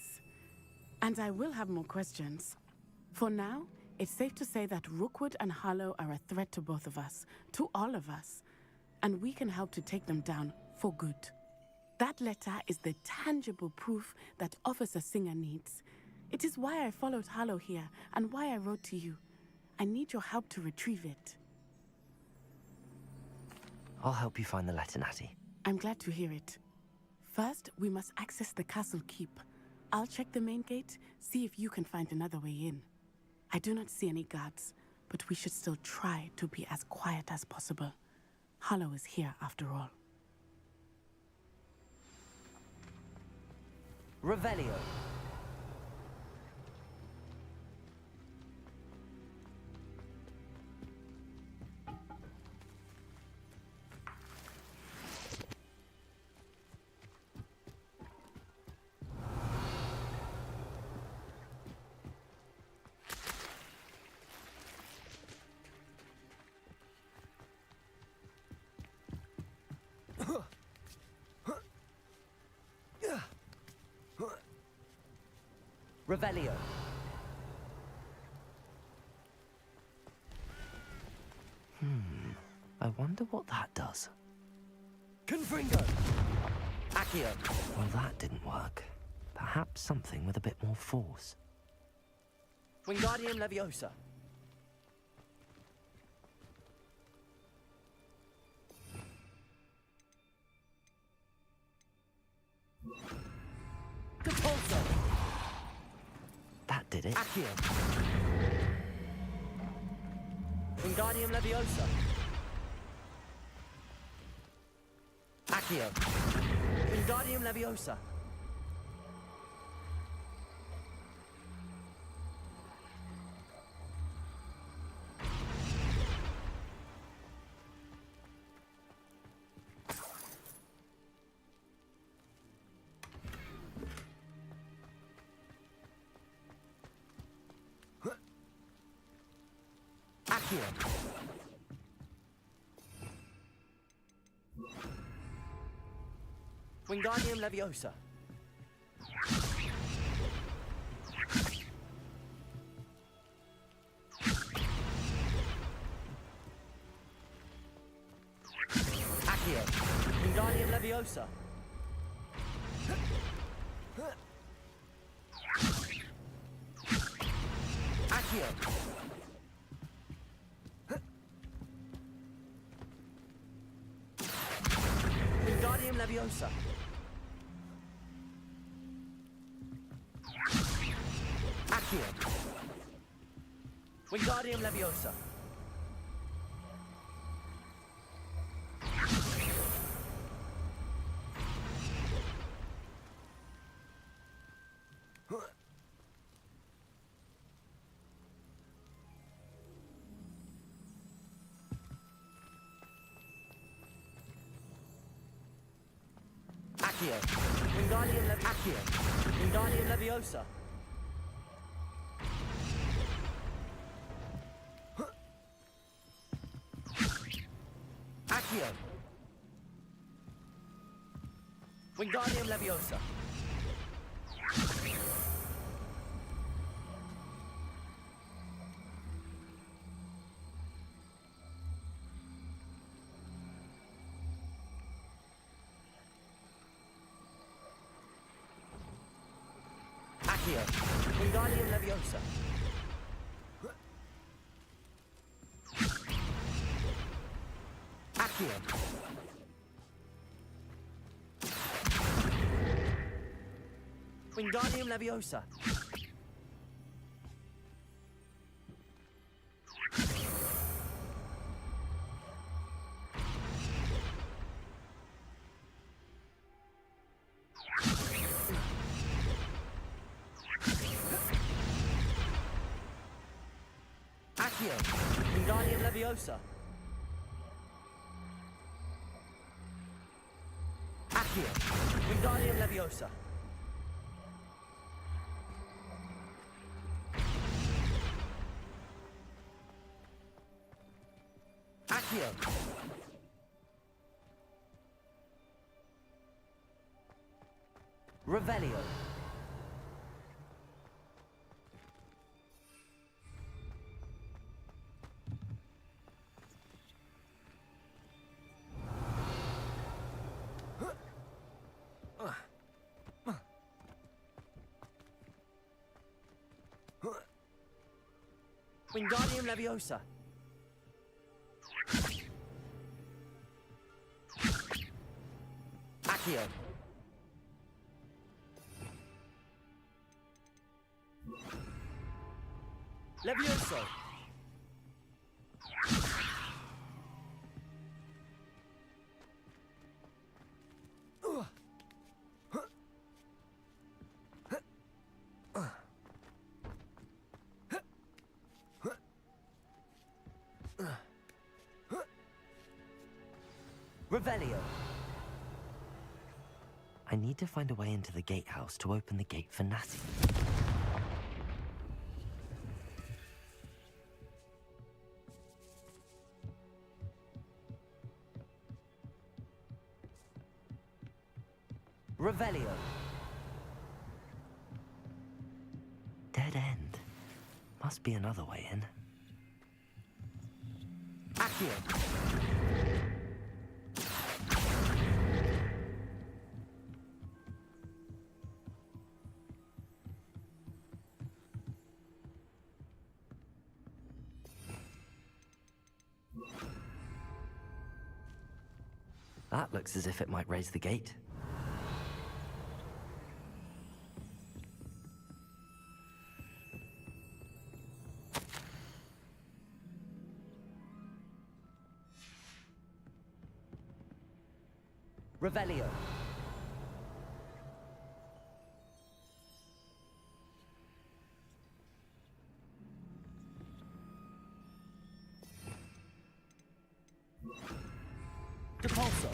And I will have more questions. For now, it's safe to say that Rookwood and Harlow are a threat to both of us, to all of us. And we can help to take them down for good. That letter is the tangible proof that Officer Singer needs. It is why I followed Harlow here and why I wrote to you. I need your help to retrieve it. I'll help you find the letter, Natty. I'm glad to hear it. First, we must access the castle keep. I'll check the main gate, see if you can find another way in. I do not see any guards, but we should still try to be as quiet as possible. Harlow is here after all. Revelio. Revelio. I wonder what that does. Confringo! Accio. Well, that didn't work. Perhaps something with a bit more force. Wingardium Leviosa. Capulso. That did it. Accio. Wingardium Leviosa. Accio. Wingardium Leviosa. Accio. Wingardium Leviosa. Accio. Wingardium Leviosa. Accio. Wingardium Leviosa. Accio. Wingardium Leviosa. Accio. Wingardium Accio. Wingardium Leviosa. Accio. Wingardium Leviosa. Accio. Wingardium Leviosa. Accio. Wingardium Leviosa. Accio. Wingardium Leviosa. Accio. Wingardium Leviosa. Accio. Revelio. Wingardium Leviosa. Accio. Levioso. Revelio. I need to find a way into the gatehouse to open the gate for Natty. Revelio. must be another way in. Accio. That looks as if it might raise the gate. Revelio. Depulso.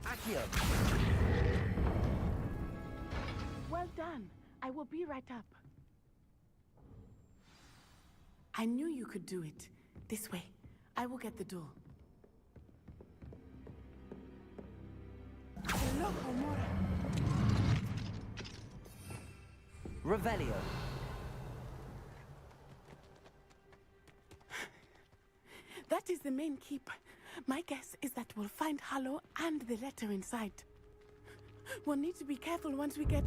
Accio. Well done. I will be right up. I knew you could do it. This way. I will get the door. Hello, Homora. Revelio. That is the main keep. My guess is that we'll find Hallow and the letter inside. We'll need to be careful once we get...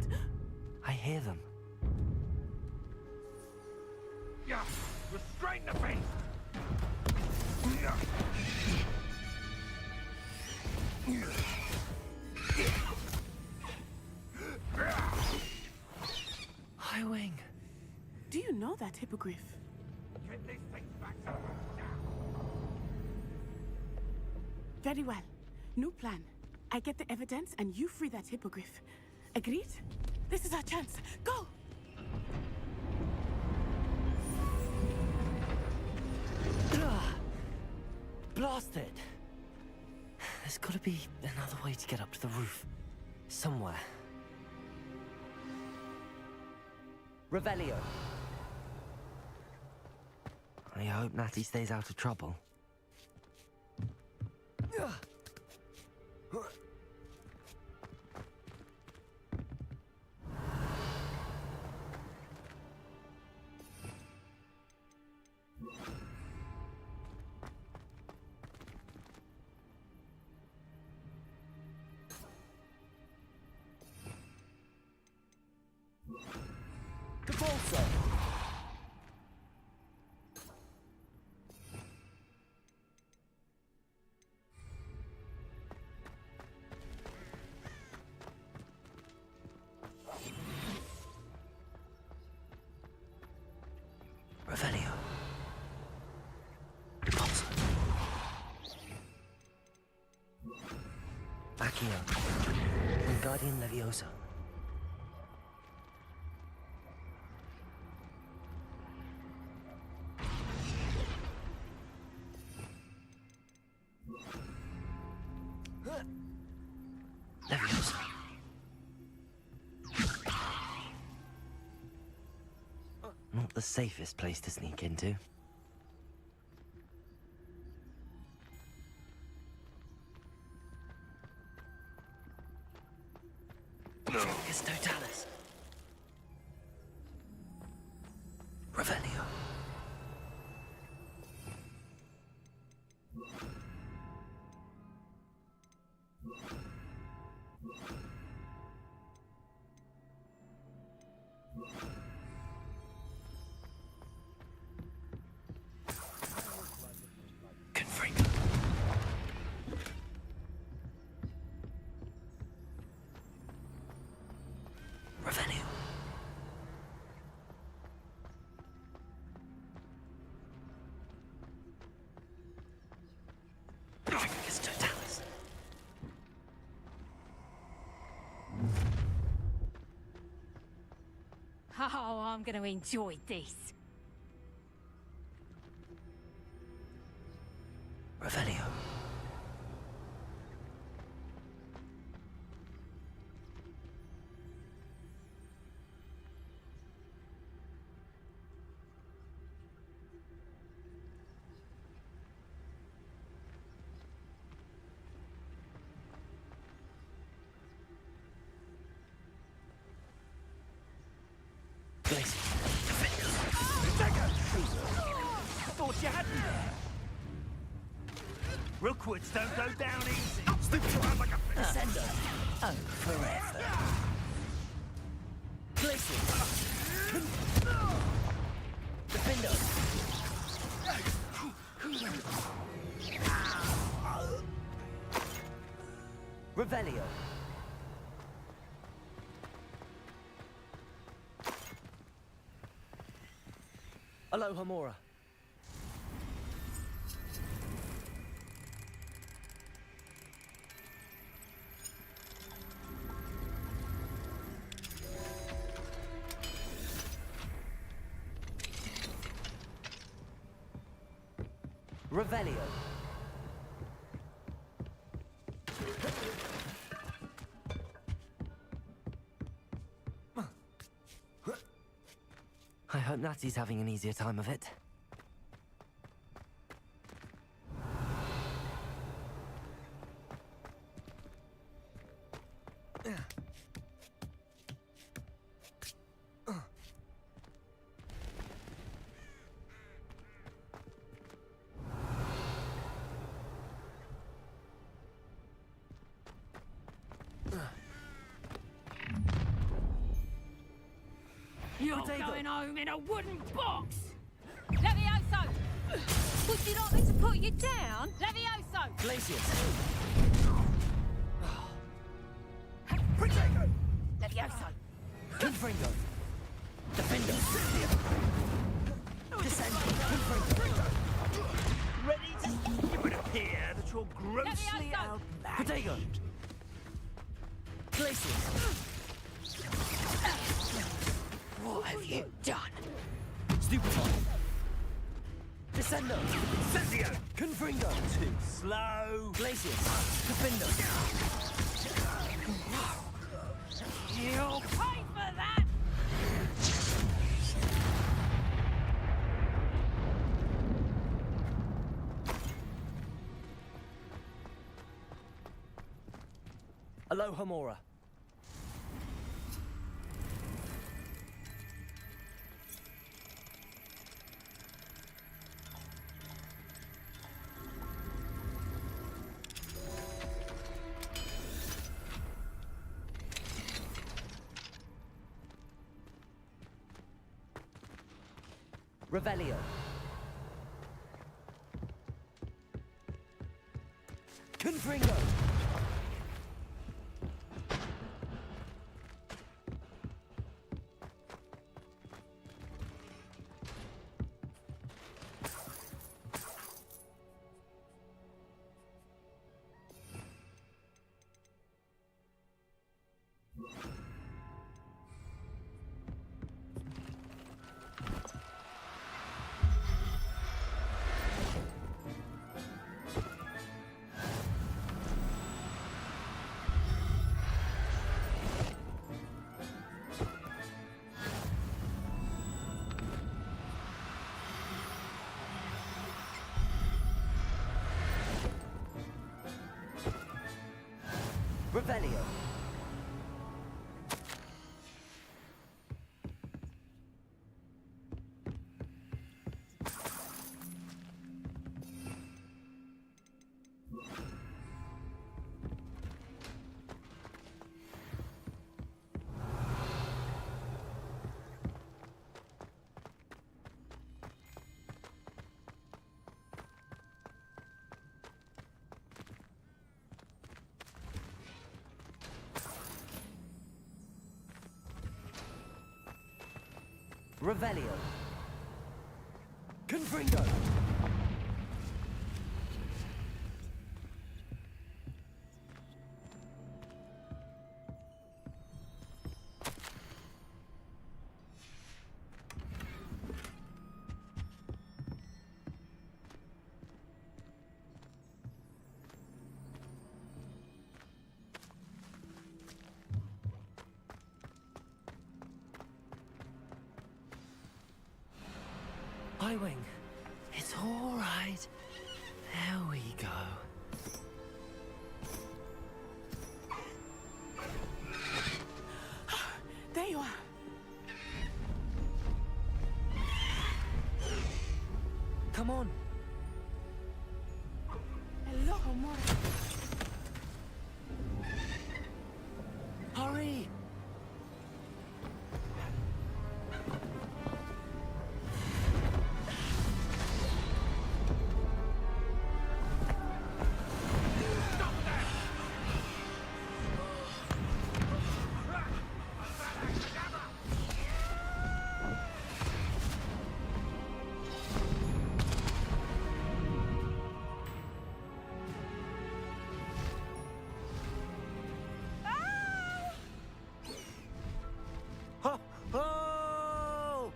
I hear them. Yeah, restrain the beast! High Wing. Do you know that hippogriff? Get this thing back to us now! Very well. New plan. I get the evidence and you free that hippogriff. Agreed? This is our chance. Go! Blasted! There's gotta be another way to get up to the roof. Somewhere. Revelio. I hope Natty stays out of trouble. Depulso. Revelio. Depulso. Accio. Wingardium Leviosa. Leviosa. Not the safest place to sneak into. It's Totalis. Revelio. Confringo. Revelio. It's Totalis. Oh, I'm going to enjoy this. Revelio. Thought you had me there. Rookwoods don't go down easy. Slips around like a Descender. Oh, forever. Defender. Revelio. Aloha Mora. Revelio. I hope Natty's having an easier time of it. You're going home in a wooden box! Levioso! Would you like me to put you down? Levioso! Glacius. Protego! Levioso! Confringo. Defender. Descender. Ready to... It would appear that you're grossly Levioso! outmatched. Protego. Glacius. What have you done? Stupefy. Descender. Incendio! Confringo. Too slow. Glacius. Defender. You'll pay for that! Aloha Mora. Revelio. Confringo. Revelio. Revelio. Confringo. Wing. It's all right. There we go. There you are. Hurry! Oh!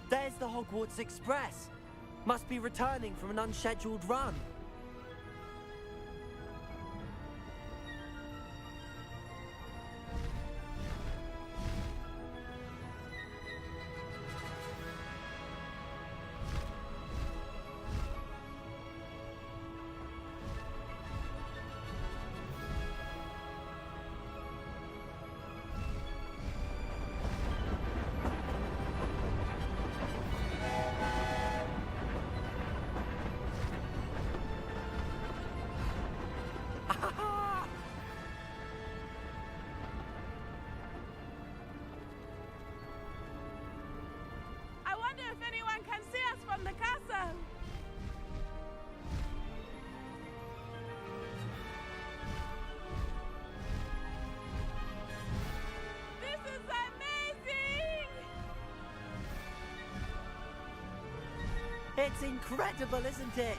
There's the Hogwarts Express. Must be returning from an unscheduled run. I wonder if anyone can see us from the castle. This is amazing! It's incredible, isn't it?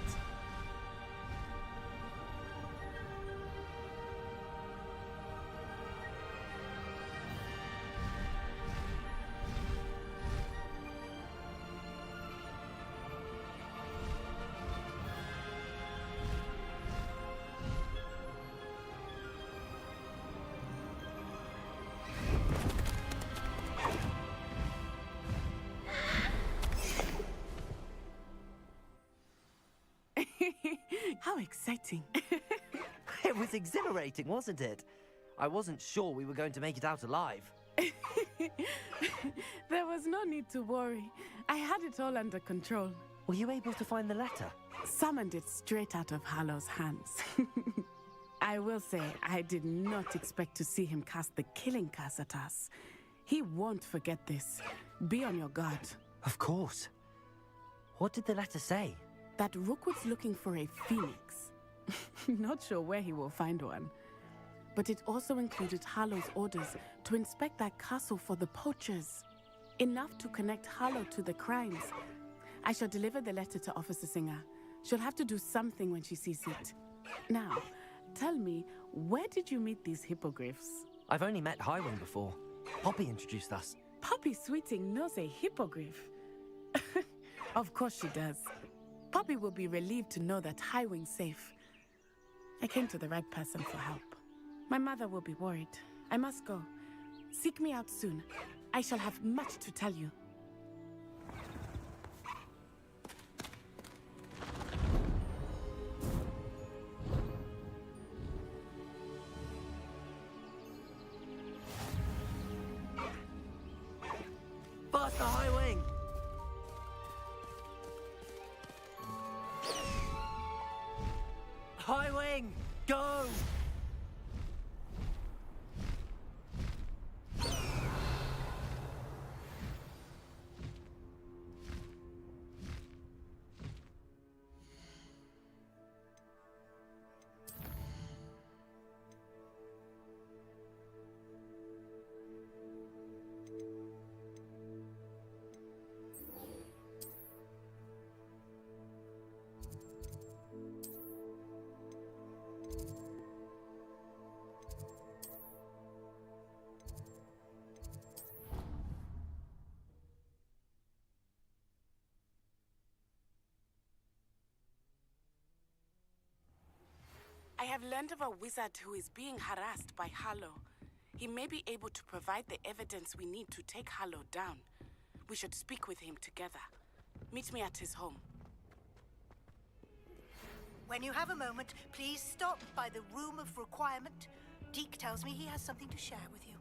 How exciting. It was exhilarating, wasn't it? I wasn't sure we were going to make it out alive. There was no need to worry. I had it all under control. Were you able to find the letter? Summoned it straight out of Hallow's hands. I will say, I did not expect to see him cast the killing curse at us. He won't forget this. Be on your guard. Of course. What did the letter say? That Rookwood's looking for a phoenix. Not sure where he will find one. But it also included Hallow's orders to inspect that castle for the poachers. Enough to connect Hallow to the crimes. I shall deliver the letter to Officer Singer. She'll have to do something when she sees it. Now, tell me, where did you meet these hippogriffs? I've only met Highwing before. Poppy introduced us. Poppy Sweeting knows a hippogriff. Of course she does. Poppy will be relieved to know that Highwing's safe. I came to the right person for help. My mother will be worried. I must go. Seek me out soon. I shall have much to tell you. Faster, Highwing! Highwing, go! I have learned of a wizard who is being harassed by Hallow. He may be able to provide the evidence we need to take Hallow down. We should speak with him together. Meet me at his home. When you have a moment, please stop by the Room of Requirement. Deke tells me he has something to share with you.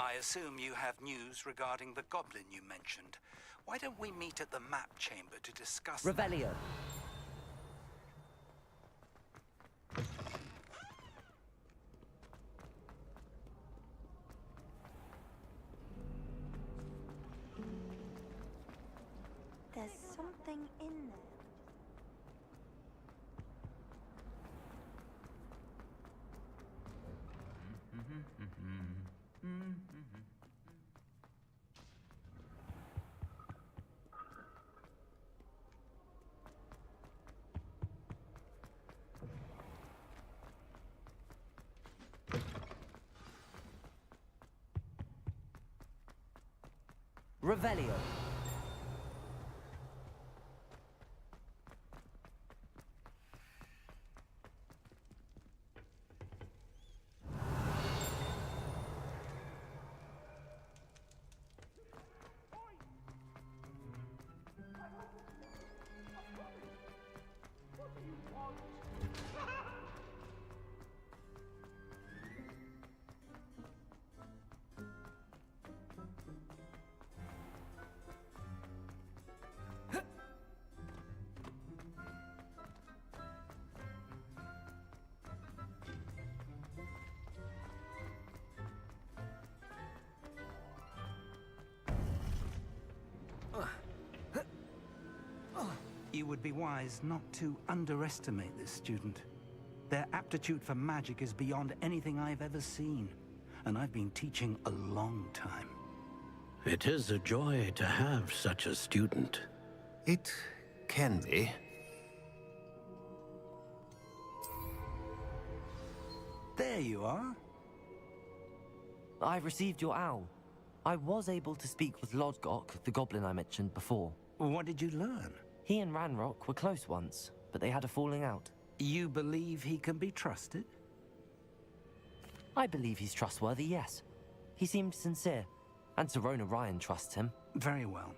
I assume you have news regarding the goblin you mentioned. Why don't we meet at the map chamber to discuss that? Revelio. There's something in there. Revelio. You would be wise not to underestimate this student. Their aptitude for magic is beyond anything I've ever seen, and I've been teaching a long time. It is a joy to have such a student. It can be. There you are. I received your owl. I was able to speak with Lodgok, the goblin I mentioned before. What did you learn? He and Ranrock were close once, but they had a falling out. You believe he can be trusted? I believe he's trustworthy, yes. He seemed sincere, and Serona Ryan trusts him. Very well.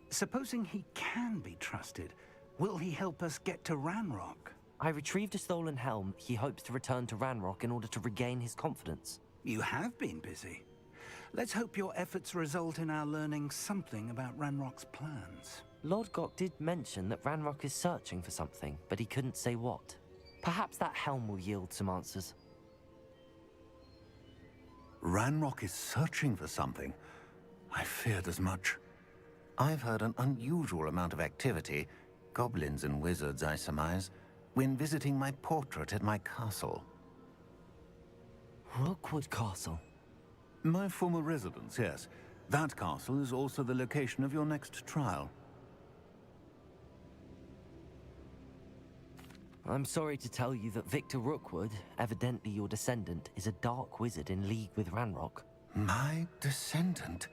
Supposing he can be trusted, will he help us get to Ranrock? I retrieved a stolen helm. He hopes to return to Ranrock in order to regain his confidence. You have been busy. Let's hope your efforts result in our learning something about Ranrock's plans. Lodgok did mention that Ranrock is searching for something, but he couldn't say what. Perhaps that helm will yield some answers. Ranrock is searching for something? I feared as much. I've heard an unusual amount of activity, goblins and wizards, I surmise, when visiting my portrait at my castle. Rookwood Castle? My former residence, yes. That castle is also the location of your next trial. I'm sorry to tell you that Victor Rookwood, evidently your descendant, is a dark wizard in league with Ranrock. My descendant?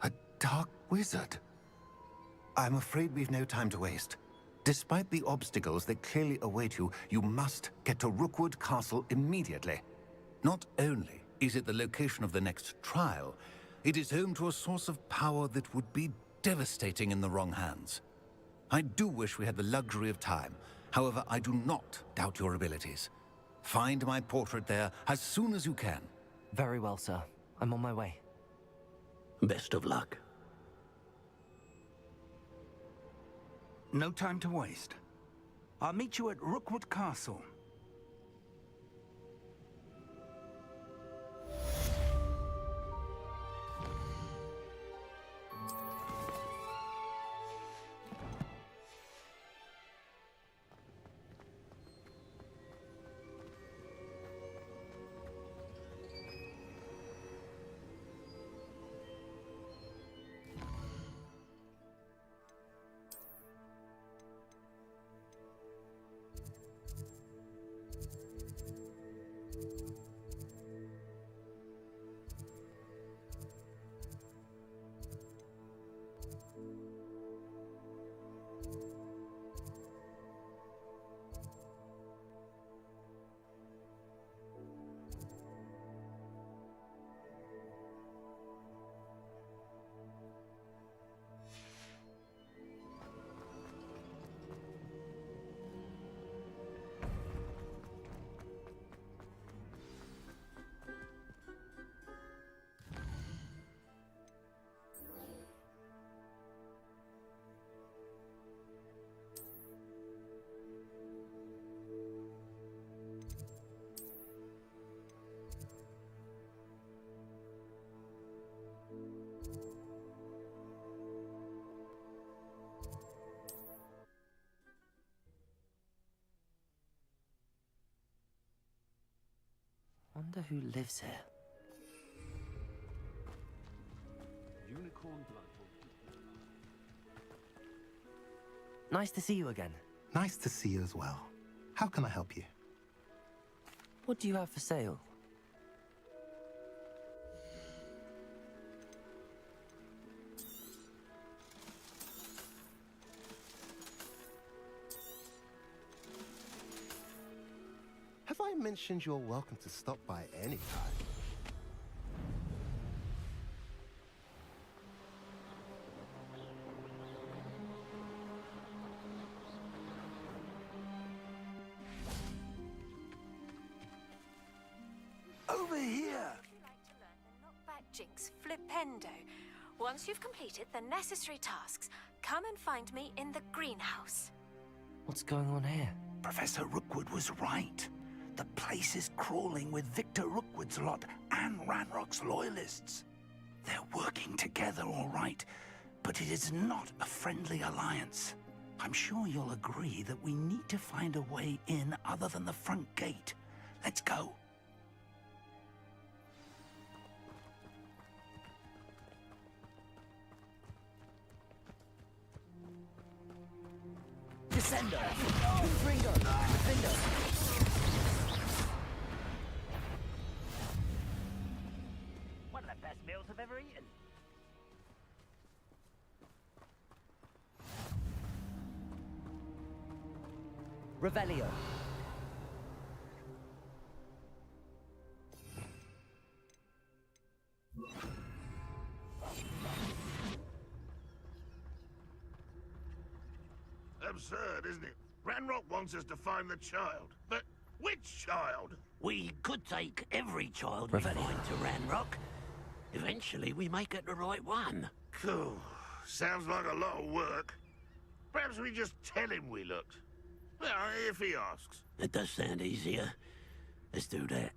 A dark wizard? I'm afraid we've no time to waste. Despite the obstacles that clearly await you, you must get to Rookwood Castle immediately. Not only is it the location of the next trial, it is home to a source of power that would be devastating in the wrong hands. I do wish we had the luxury of time. However, I do not doubt your abilities. Find my portrait there as soon as you can. Very well, sir. I'm on my way. Best of luck. No time to waste. I'll meet you at Rookwood Castle. Wonder who lives here. Unicorn blood. Nice to see you again. Nice to see you as well. How can I help you? What do you have for sale? Have I mentioned you're welcome to stop by any time? Over here! Knockback Jinx Flipendo. Once you've completed the necessary tasks, come and find me in the greenhouse. What's going on here? Professor Rookwood was right. The place is crawling with Victor Rookwood's lot and Ranrock's loyalists. They're working together, all right, but it is not a friendly alliance. I'm sure you'll agree that we need to find a way in other than the front gate. Let's go. Descender! Confringo! Defender! One of the best meals I've ever eaten. Revelio. Absurd, isn't it? Ranrock wants us to find the child. But which child? We could take every child we find to Ranrock. Eventually, we may get the right one. Cool. Sounds like a lot of work. Perhaps we just tell him we looked. Well, if he asks. It does sound easier. Let's do that.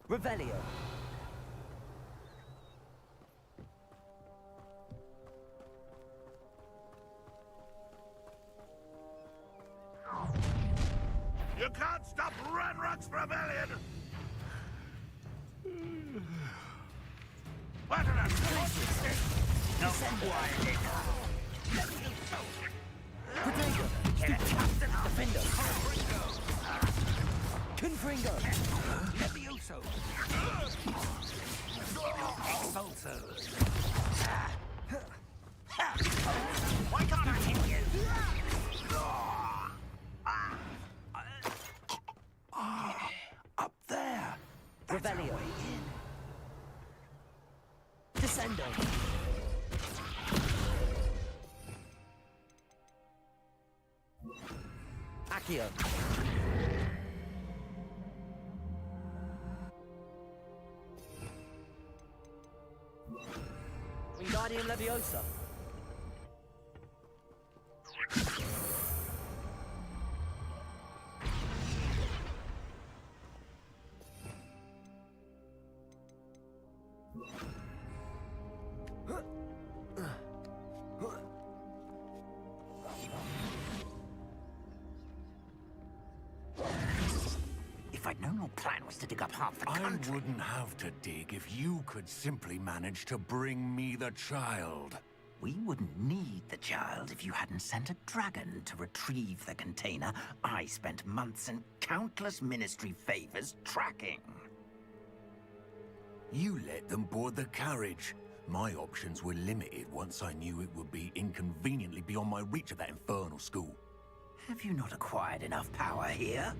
Revelio. You can't stop Ranrock's rebellion! What an No quiet. Protego! Defender! Confringo! Levioso! Expulso! Why can't I hit you? Up there! Revelio! Descendo! Accio. Wingardium Leviosa. If I'd known your plan was to dig up half the country... I wouldn't have to dig if you could simply manage to bring me the child. We wouldn't need the child if you hadn't sent a dragon to retrieve the container I spent months and countless ministry favors tracking. You let them board the carriage. My options were limited once I knew it would be inconveniently beyond my reach at that infernal school. Have you not acquired enough power here?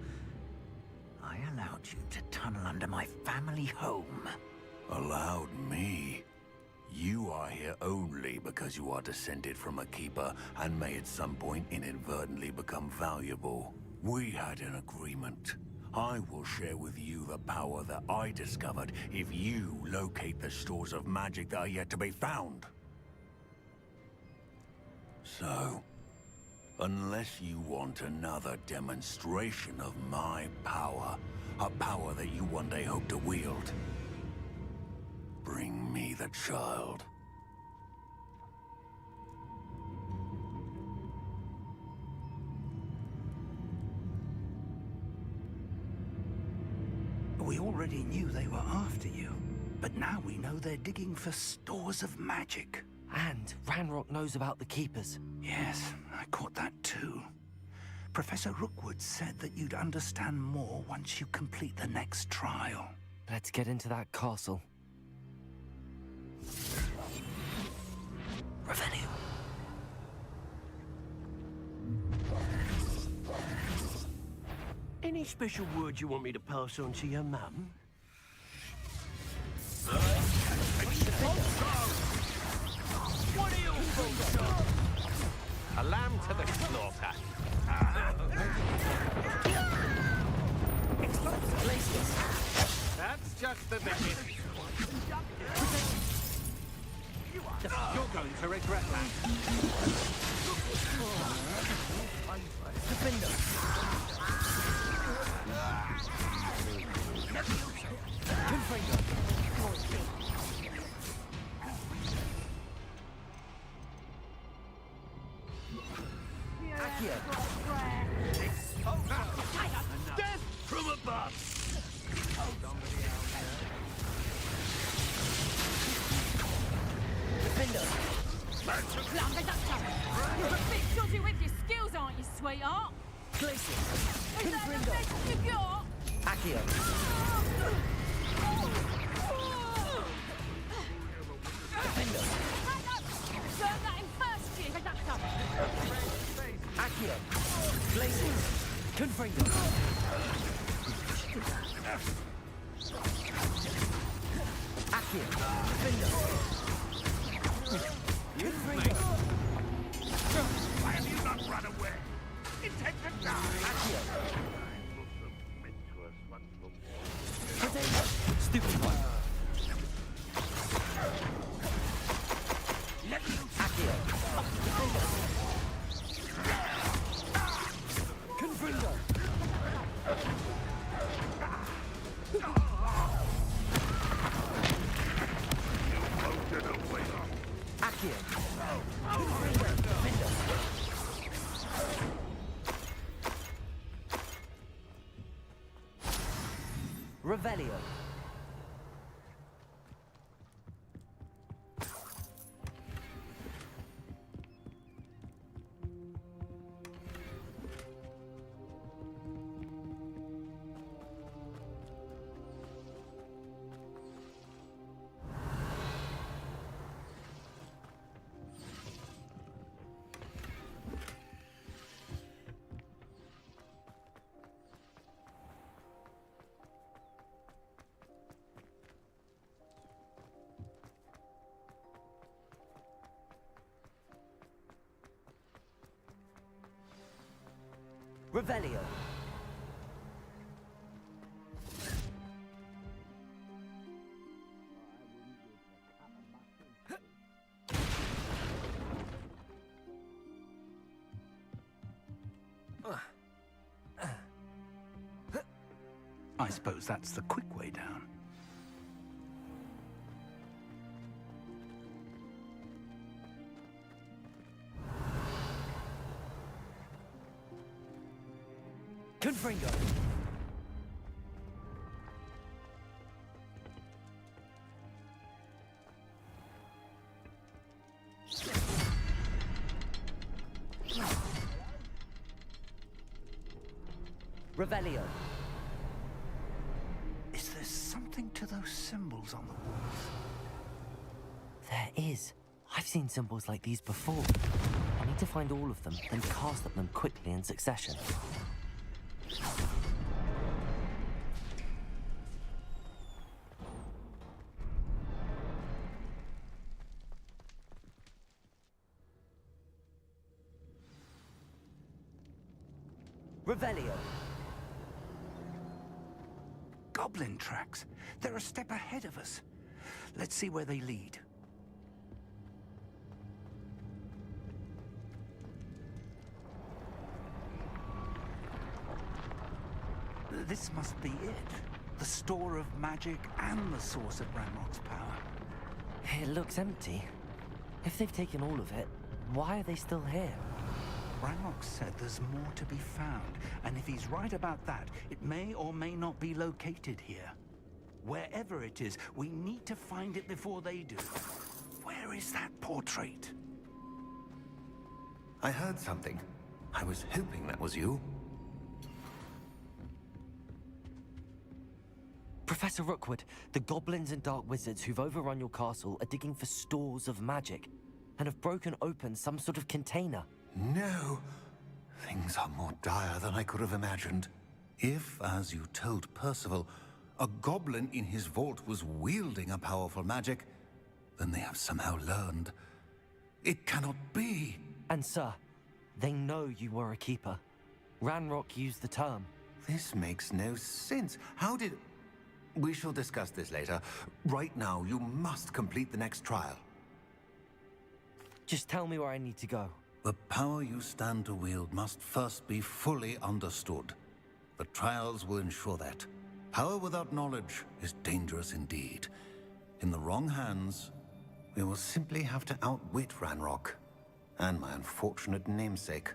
I allowed you to tunnel under my family home. Allowed me? You are here only because you are descended from a keeper and may at some point inadvertently become valuable. We had an agreement. I will share with you the power that I discovered if you locate the stores of magic that are yet to be found. So, unless you want another demonstration of my power, a power that you one day hope to wield, bring me the child. We already knew they were after you, but now we know they're digging for stores of magic. And Ranrock knows about the Keepers. Yes, I caught that too. Professor Rookwood said that you'd understand more once you complete the next trial. Let's get into that castle. Revelio. Any special words you want me to pass on to your mum? What are you A lamb to the slaughter. That's just the beginning. You're going to regret that. Death from above! You're a bit dodgy with your skills, aren't you, sweetheart? Glacier. Is that the best you got? Accio. Burn that in first, dear conductor. Accio. Glacier. Confringo. Accio. Confringo. Why have you not run away? Intend to die! Accio. Submit to us once more. Potato. Stupid one. Accio. Confringo. Accio. Revelio. Revelio. I suppose that's the quick way down. Confringo. Revelio. Is there something to those symbols on the walls? There is. I've seen symbols like these before. I need to find all of them, then cast at them quickly in succession. Revelio. Goblin tracks. They're a step ahead of us. Let's see where they lead. This must be it. The store of magic and the source of Ranrock's power. It looks empty. If they've taken all of it, why are they still here? Ranrock said there's more to be found, and if he's right about that, it may or may not be located here. Wherever it is, we need to find it before they do. Where is that portrait? I heard something. I was hoping that was you. Professor Rookwood, the goblins and dark wizards who've overrun your castle are digging for stores of magic and have broken open some sort of container. No. Things are more dire than I could have imagined. If, as you told Percival, a goblin in his vault was wielding a powerful magic, then they have somehow learned. It cannot be. And sir, they know you were a keeper. Ranrock used the term. This makes no sense. How did... We shall discuss this later. Right now, you must complete the next trial. Just tell me where I need to go. The power you stand to wield must first be fully understood. The trials will ensure that. Power without knowledge is dangerous indeed. In the wrong hands, we will simply have to outwit Ranrock and my unfortunate namesake.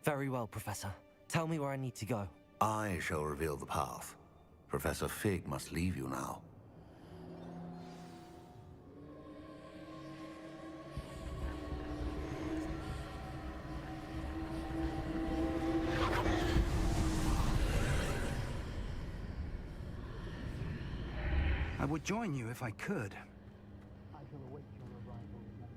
Very well, Professor. Tell me where I need to go. I shall reveal the path. Professor Fig must leave you now. I would join you if I could. I shall await your arrival in the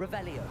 map. Revelio.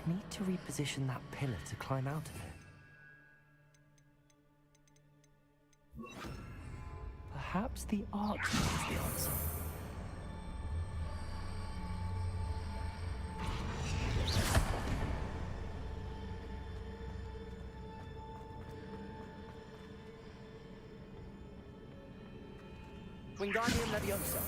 I need to reposition that pillar to climb out of it. Perhaps the arch is the answer. Wingardium Leviosa.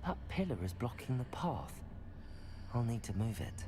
That pillar is blocking the path. I'll need to move it.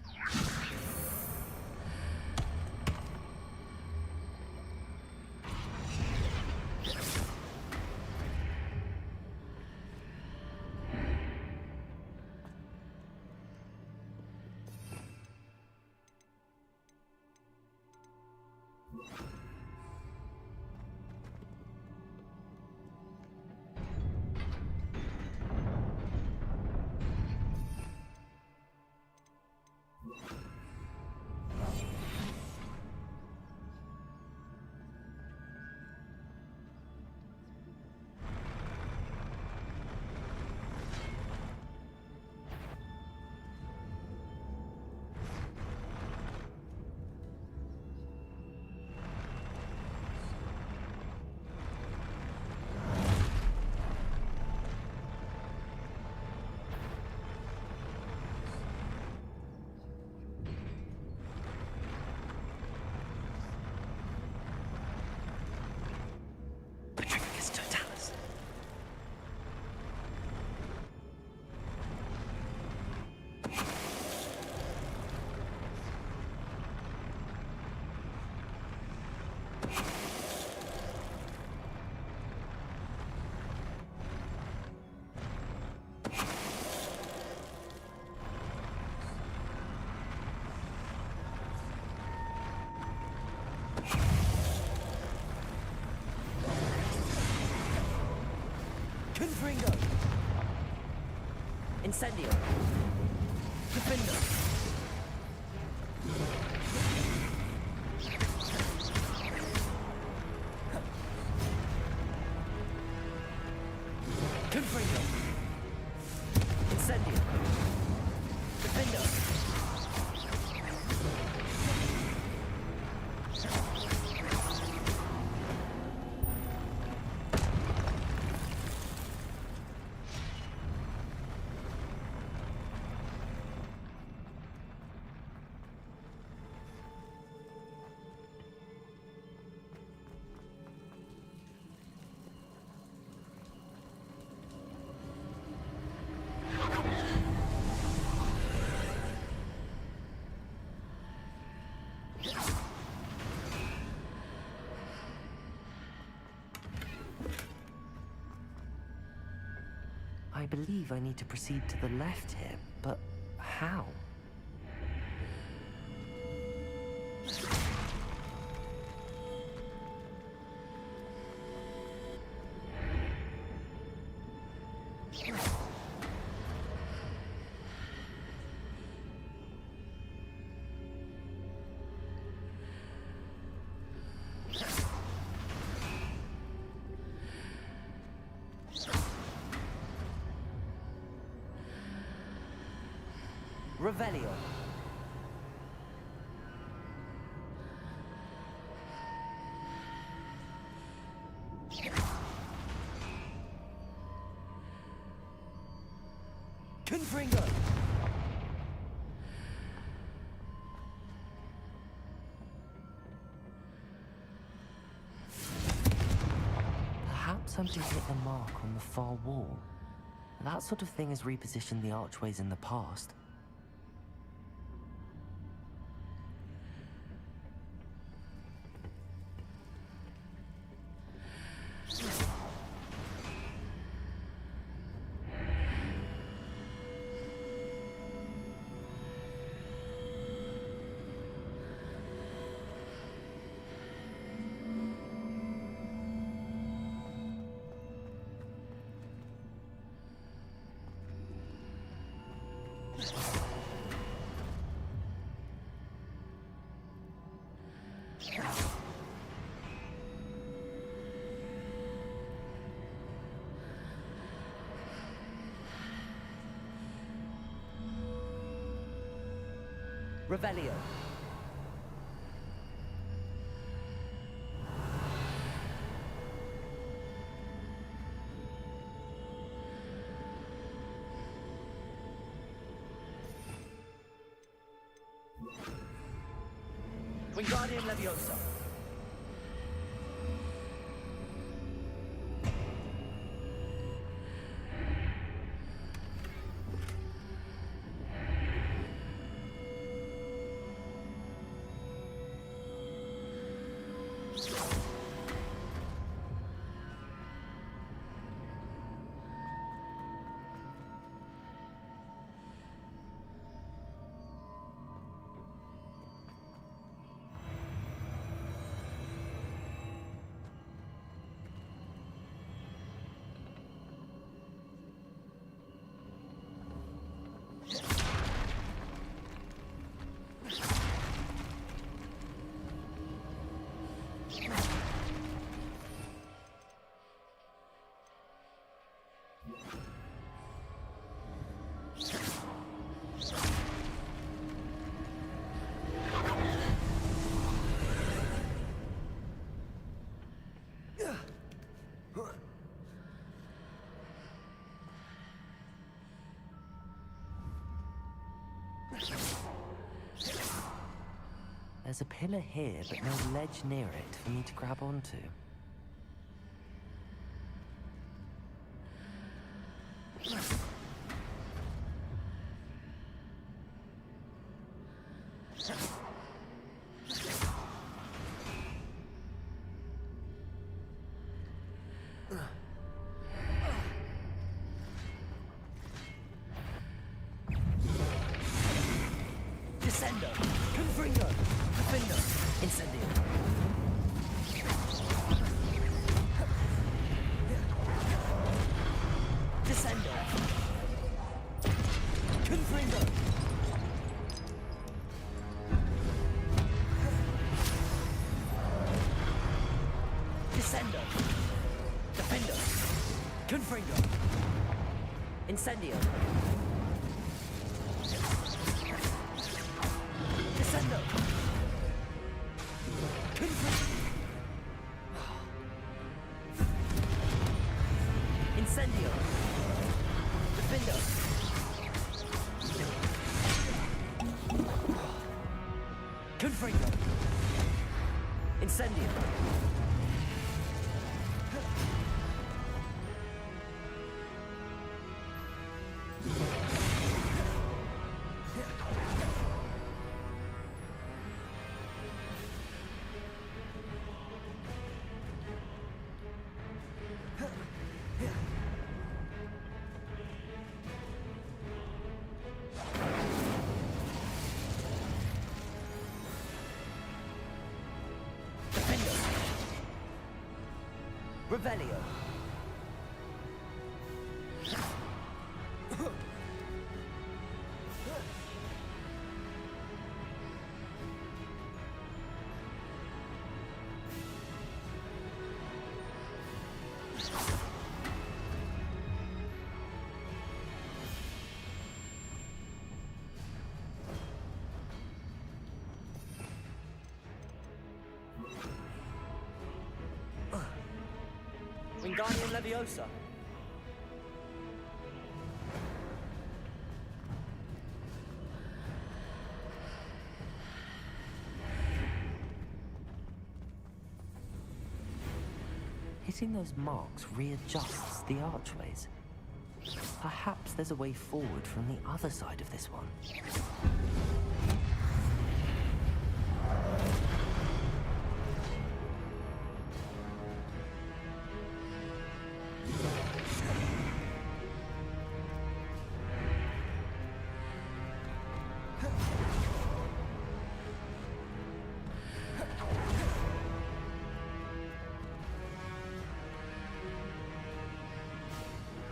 Confringo! Incendio! Defender! Confringo! Incendio! Defender! I believe I need to proceed to the left here, but how? Revelio. Confringo. Perhaps I'm to hit the mark on the far wall. That sort of thing has repositioned the archways in the past. Revelio. Wingardium Leviosa. There's a pillar here, but no ledge near it for me to grab onto. Descendo, Confringo, Defendo, Incendio. Descendo, Confringo. Descendo, Defendo, Confringo, Incendio. Descendo. Incendio. Defendo. Confringo. Incendio. Revelio. Wingardium Leviosa. Hitting those marks readjusts the archways. Perhaps there's a way forward from the other side of this one.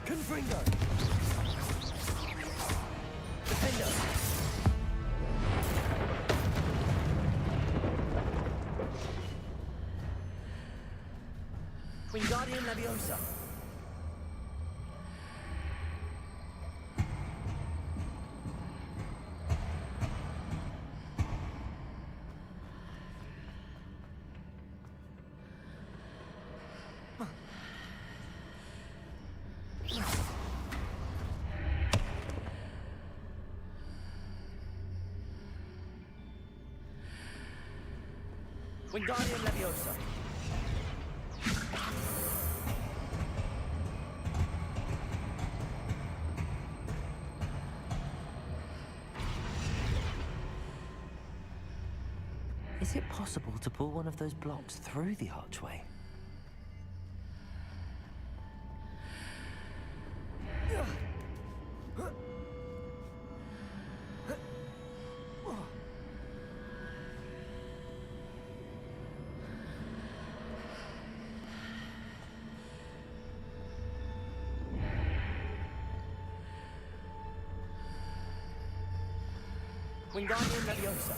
Confringo. Defendo. Wingardium Leviosa. Wingardium Leviosa. Is it possible to pull one of those blocks through the archway? Wingardium Leviosa.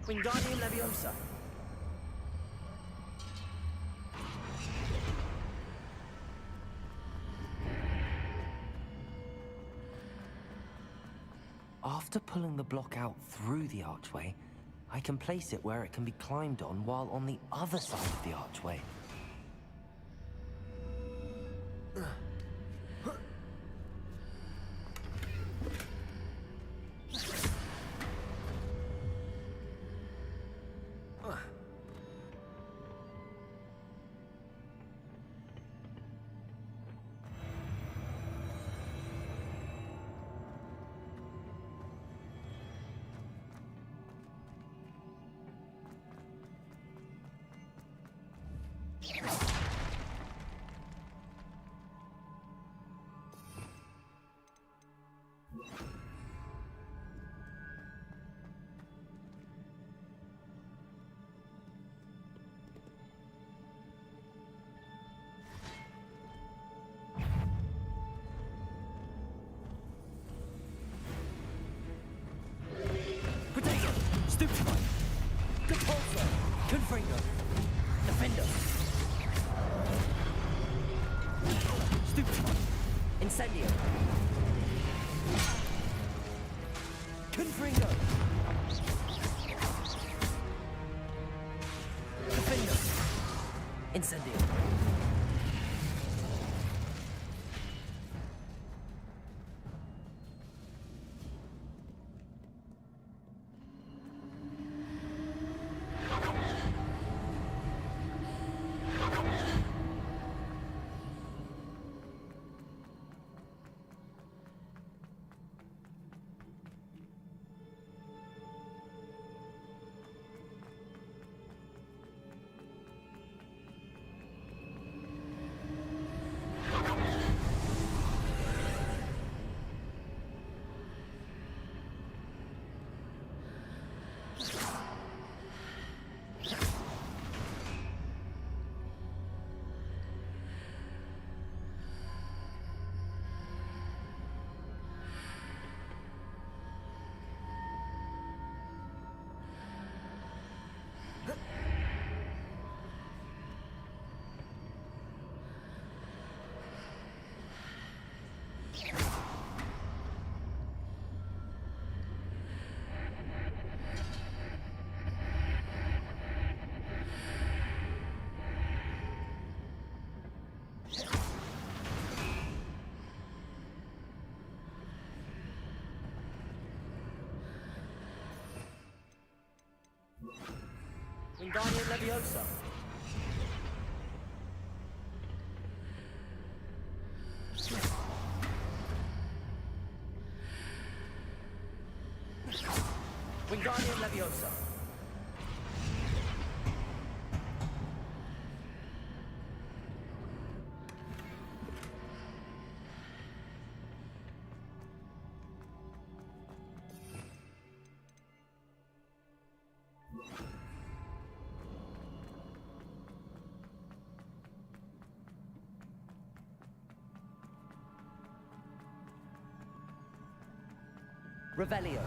Wingardium Leviosa. After pulling the block out through the archway, I can place it where it can be climbed on while on the other side of the archway. Potato! Stupefy! Compulsor! Confringo! Defender! Stupefy! Incendio! Confringo! Defender! Incendio! Wingardium Leviosa. Wingardium Leviosa. Revelio.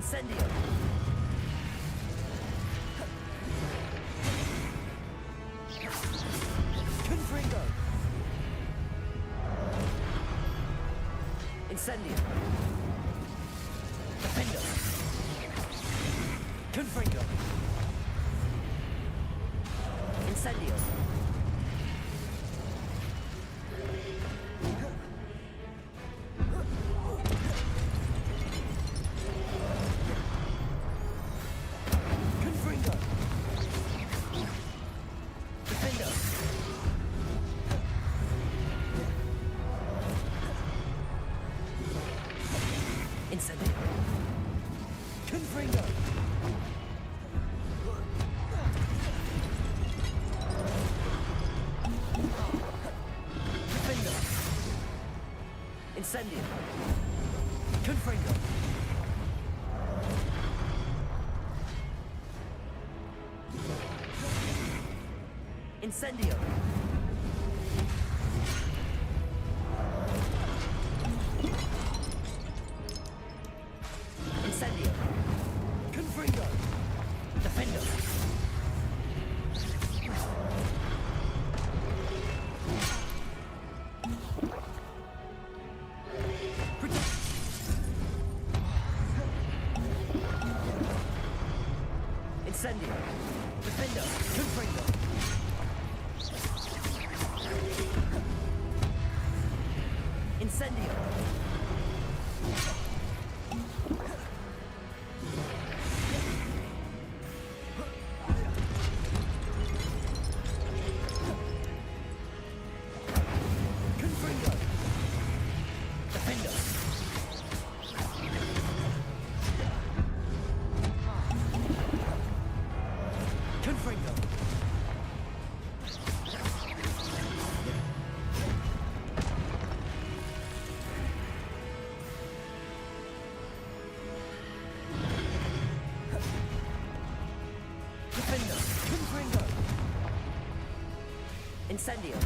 Incendio. Confringo. Incendio. Defendo. Confringo. Incendio. Confringo. Defendo. Incendio. Confringo. Defendo. Incendio. Confringo. Incendio. Incendio. Confringo. Defendo. Protect. Incendio. Defendo. Confringo. Incendio. Confringo. Defendo. Confringo. Defendo. Confringo. Incendio.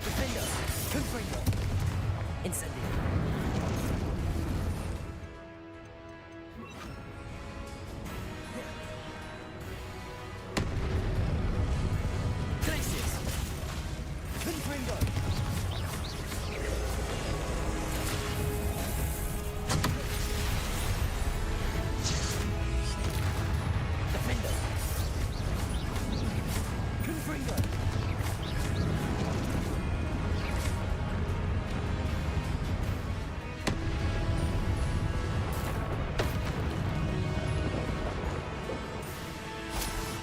Defendo. Confringo. Incendio. Glacius. Confringo. Defendo. Confringo.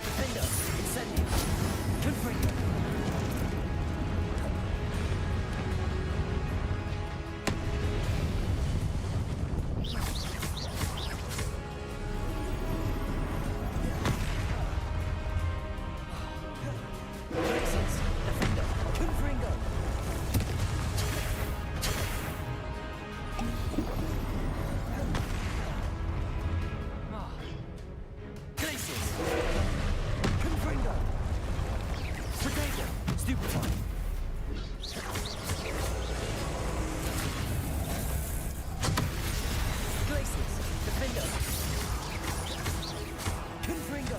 Defendo. Incendio. Confringo. Glacius. Defendo. Confringo. Glacius. Confringo. Potato. Stupefy. Glacius. Defendo. Confringo.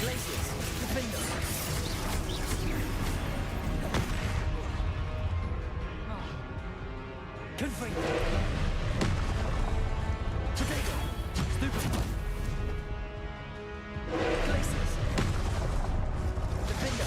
Glacius. Defendo. Confringo. Potato. Stupefy. Glacius. Defendo.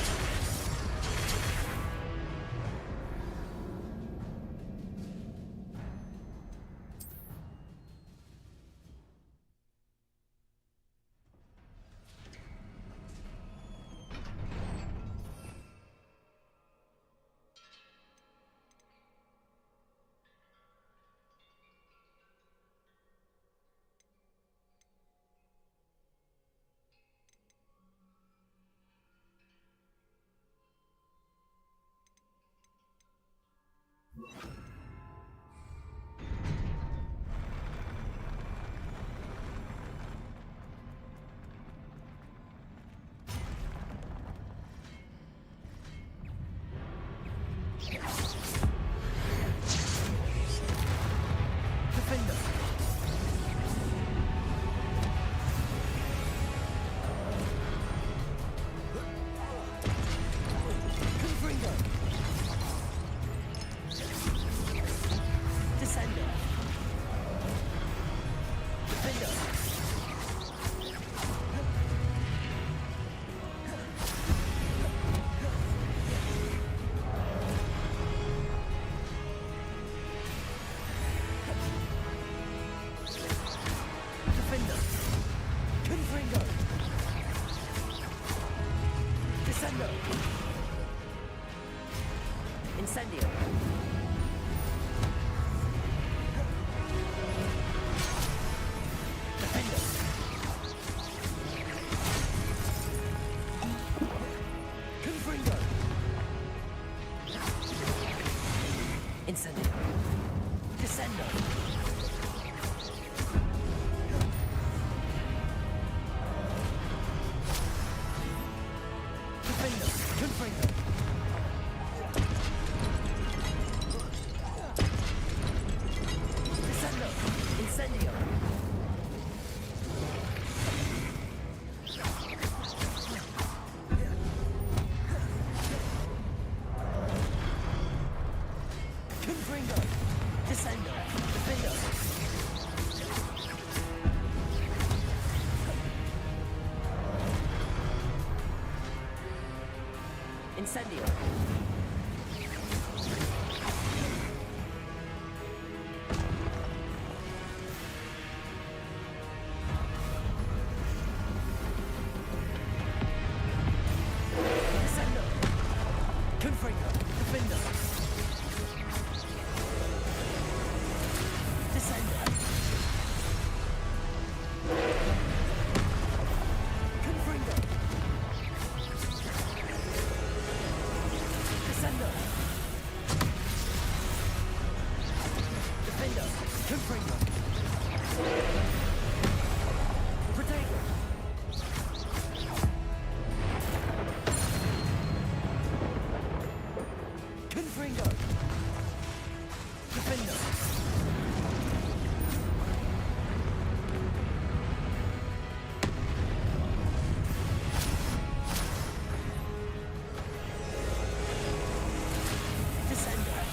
Incendio. Defender. Confringo. Incendio. Descendo. Defender. Confringo. Incendio. Confringo. Descendo. Defendo. Incendio. Confringo. Defender. Descender. Confringo. Descender. Defender. Confringo. Protego. Confringo. Defender. Descender.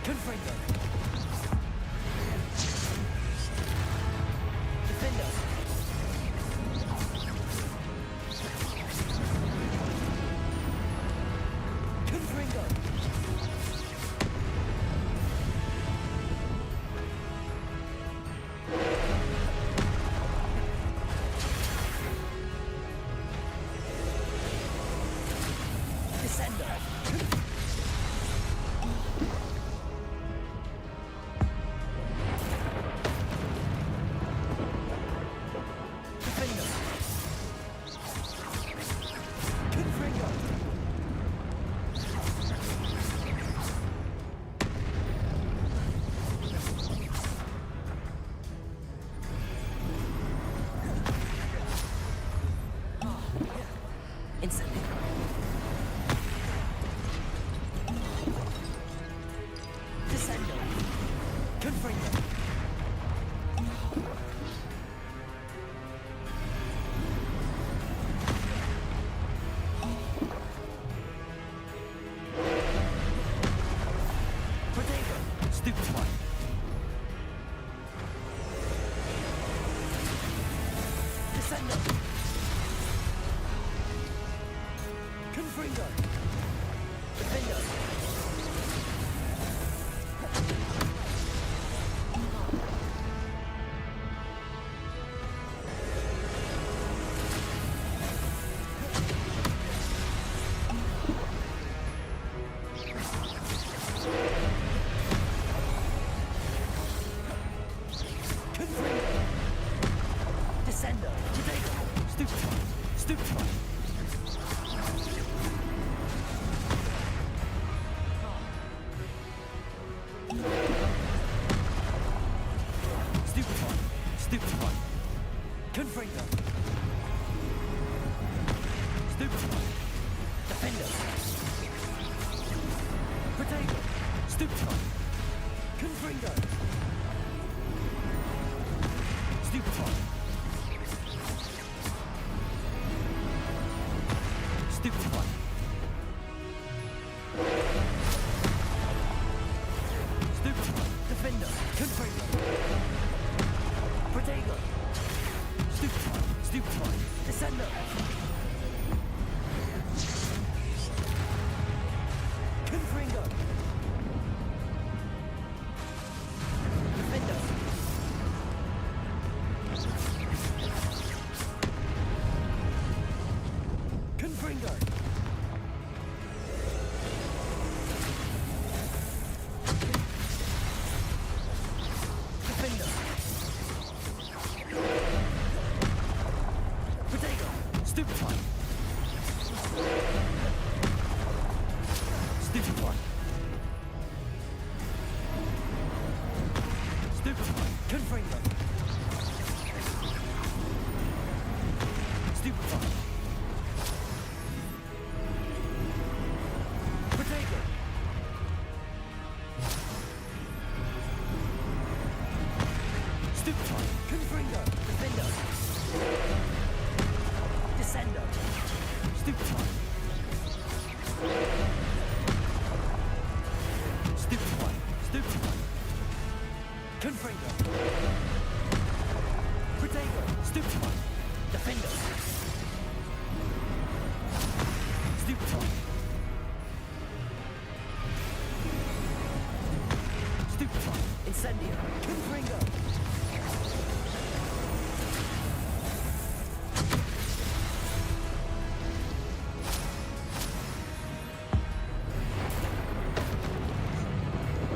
Confringo. Defender. Confringo. Descender. Defender. Confringo. Incendio. Descendo. Confringo. Protego. Stupid one. Descendo. Confringo. Defender. Confringo. Descendo. Protego. Confringo! Stupefy! Stupefy! Stupefy! Defender! Confringo! Protego! Stupefy! Stupefy! Descender! Confringo! Defender! Confringo! Defender! Protego! Stupefy! Stupefy! Stupefy! Confringo! Stupefy! Protego! Stupefy! Confringo! Defender! Descender! Stupefy! Stupefy! Stupefy! Confringo! Protego! Stupefy! Defender! Stupefy! Stupefy! Incendio! Confringo!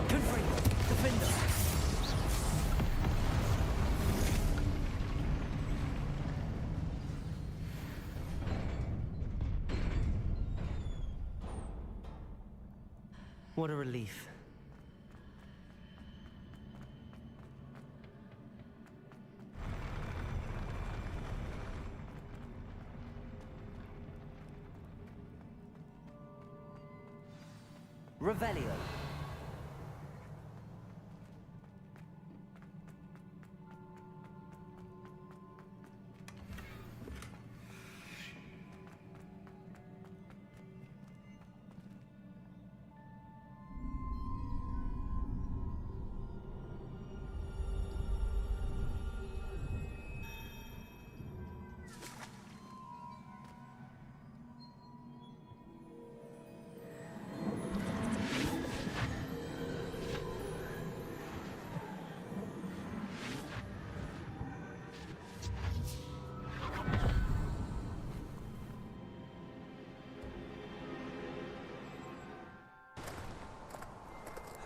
Confringo! Defender! What a relief. Revelio.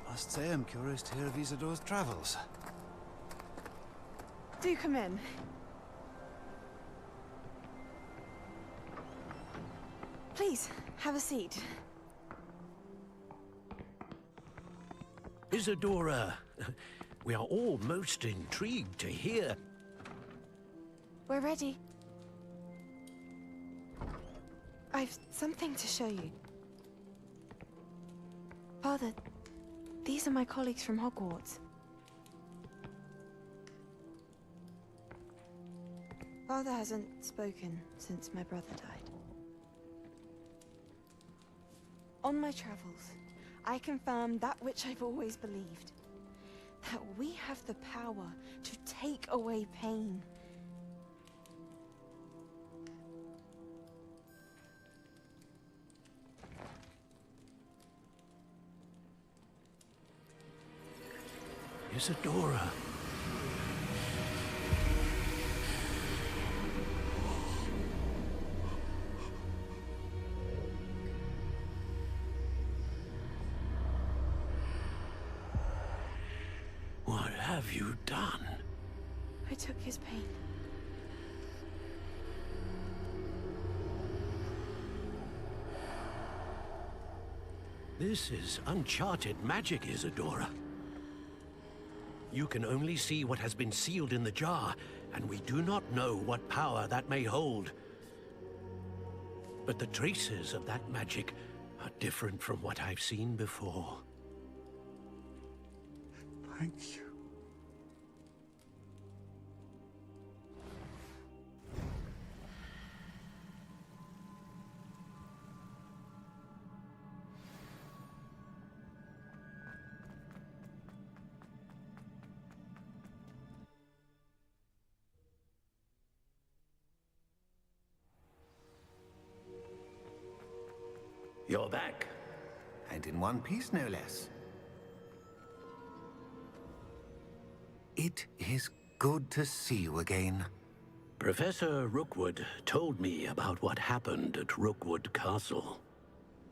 I must say I'm curious to hear of Isadore's travels. Do come in. Please, have a seat. Isadora, we are all most intrigued to hear. We're ready. I've something to show you. Father, these are my colleagues from Hogwarts. Father hasn't spoken since my brother died. On my travels, I confirmed that which I've always believed. That we have the power to take away pain. Isadora. What have you done? I took his pain. This is uncharted magic, Isadora. You can only see what has been sealed in the jar, and we do not know what power that may hold. But the traces of that magic are different from what I've seen before. Thank you. You're back. And in one piece, no less. It is good to see you again. Professor Rookwood told me about what happened at Rookwood Castle.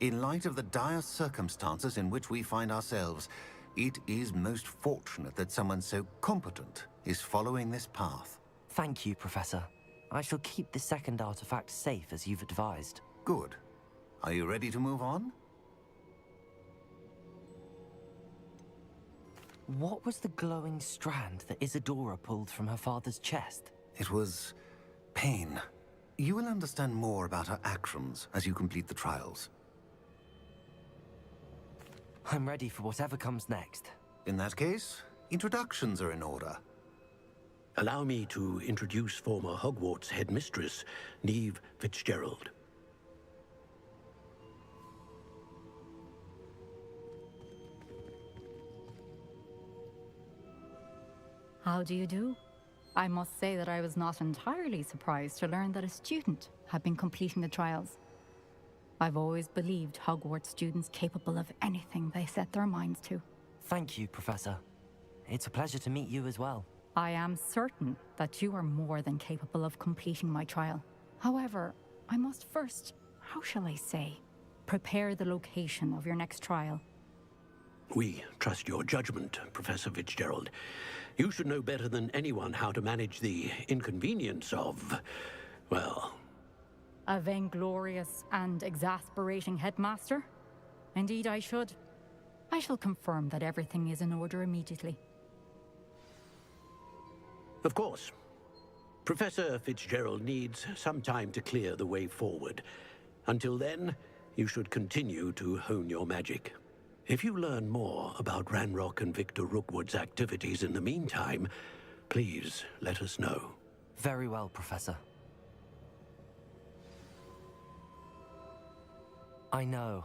In light of the dire circumstances in which we find ourselves, it is most fortunate that someone so competent is following this path. Thank you, Professor. I shall keep the second artifact safe as you've advised. Good. Are you ready to move on? What was the glowing strand that Isadora pulled from her father's chest? It was pain. You will understand more about her actions as you complete the trials. I'm ready for whatever comes next. In that case, introductions are in order. Allow me to introduce former Hogwarts headmistress, Neve Fitzgerald. How do you do? I must say that I was not entirely surprised to learn that a student had been completing the trials. I've always believed Hogwarts students capable of anything they set their minds to. Thank you, Professor. It's a pleasure to meet you as well. I am certain that you are more than capable of completing my trial. However, I must first, how shall I say, prepare the location of your next trial. We trust your judgment, Professor Fitzgerald. You should know better than anyone how to manage the inconvenience of, well... A vainglorious and exasperating headmaster? Indeed, I should. I shall confirm that everything is in order immediately. Of course. Professor Fitzgerald needs some time to clear the way forward. Until then, you should continue to hone your magic. If you learn more about Ranrock and Victor Rookwood's activities in the meantime, please let us know. Very well, Professor. I know.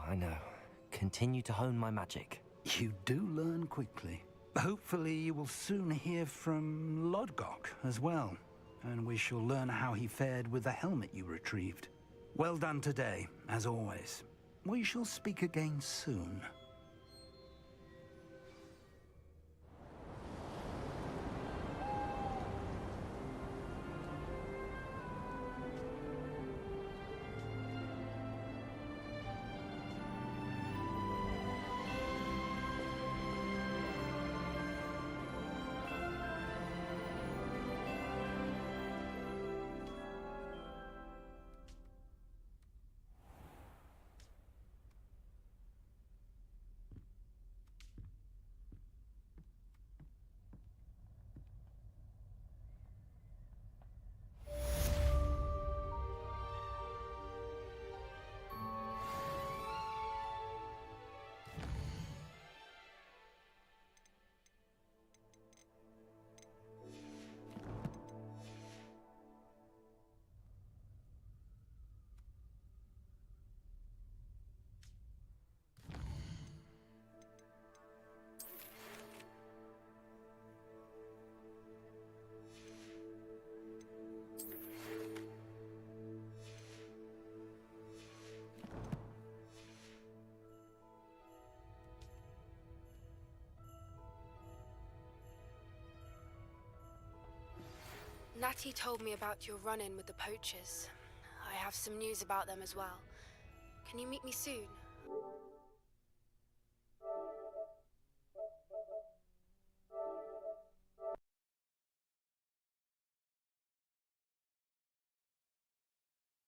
Continue to hone my magic. You do learn quickly. Hopefully you will soon hear from Lodgok as well, and we shall learn how he fared with the helmet you retrieved. Well done today, as always. We shall speak again soon. Natty told me about your run-in with the poachers. I have some news about them as well. Can you meet me soon?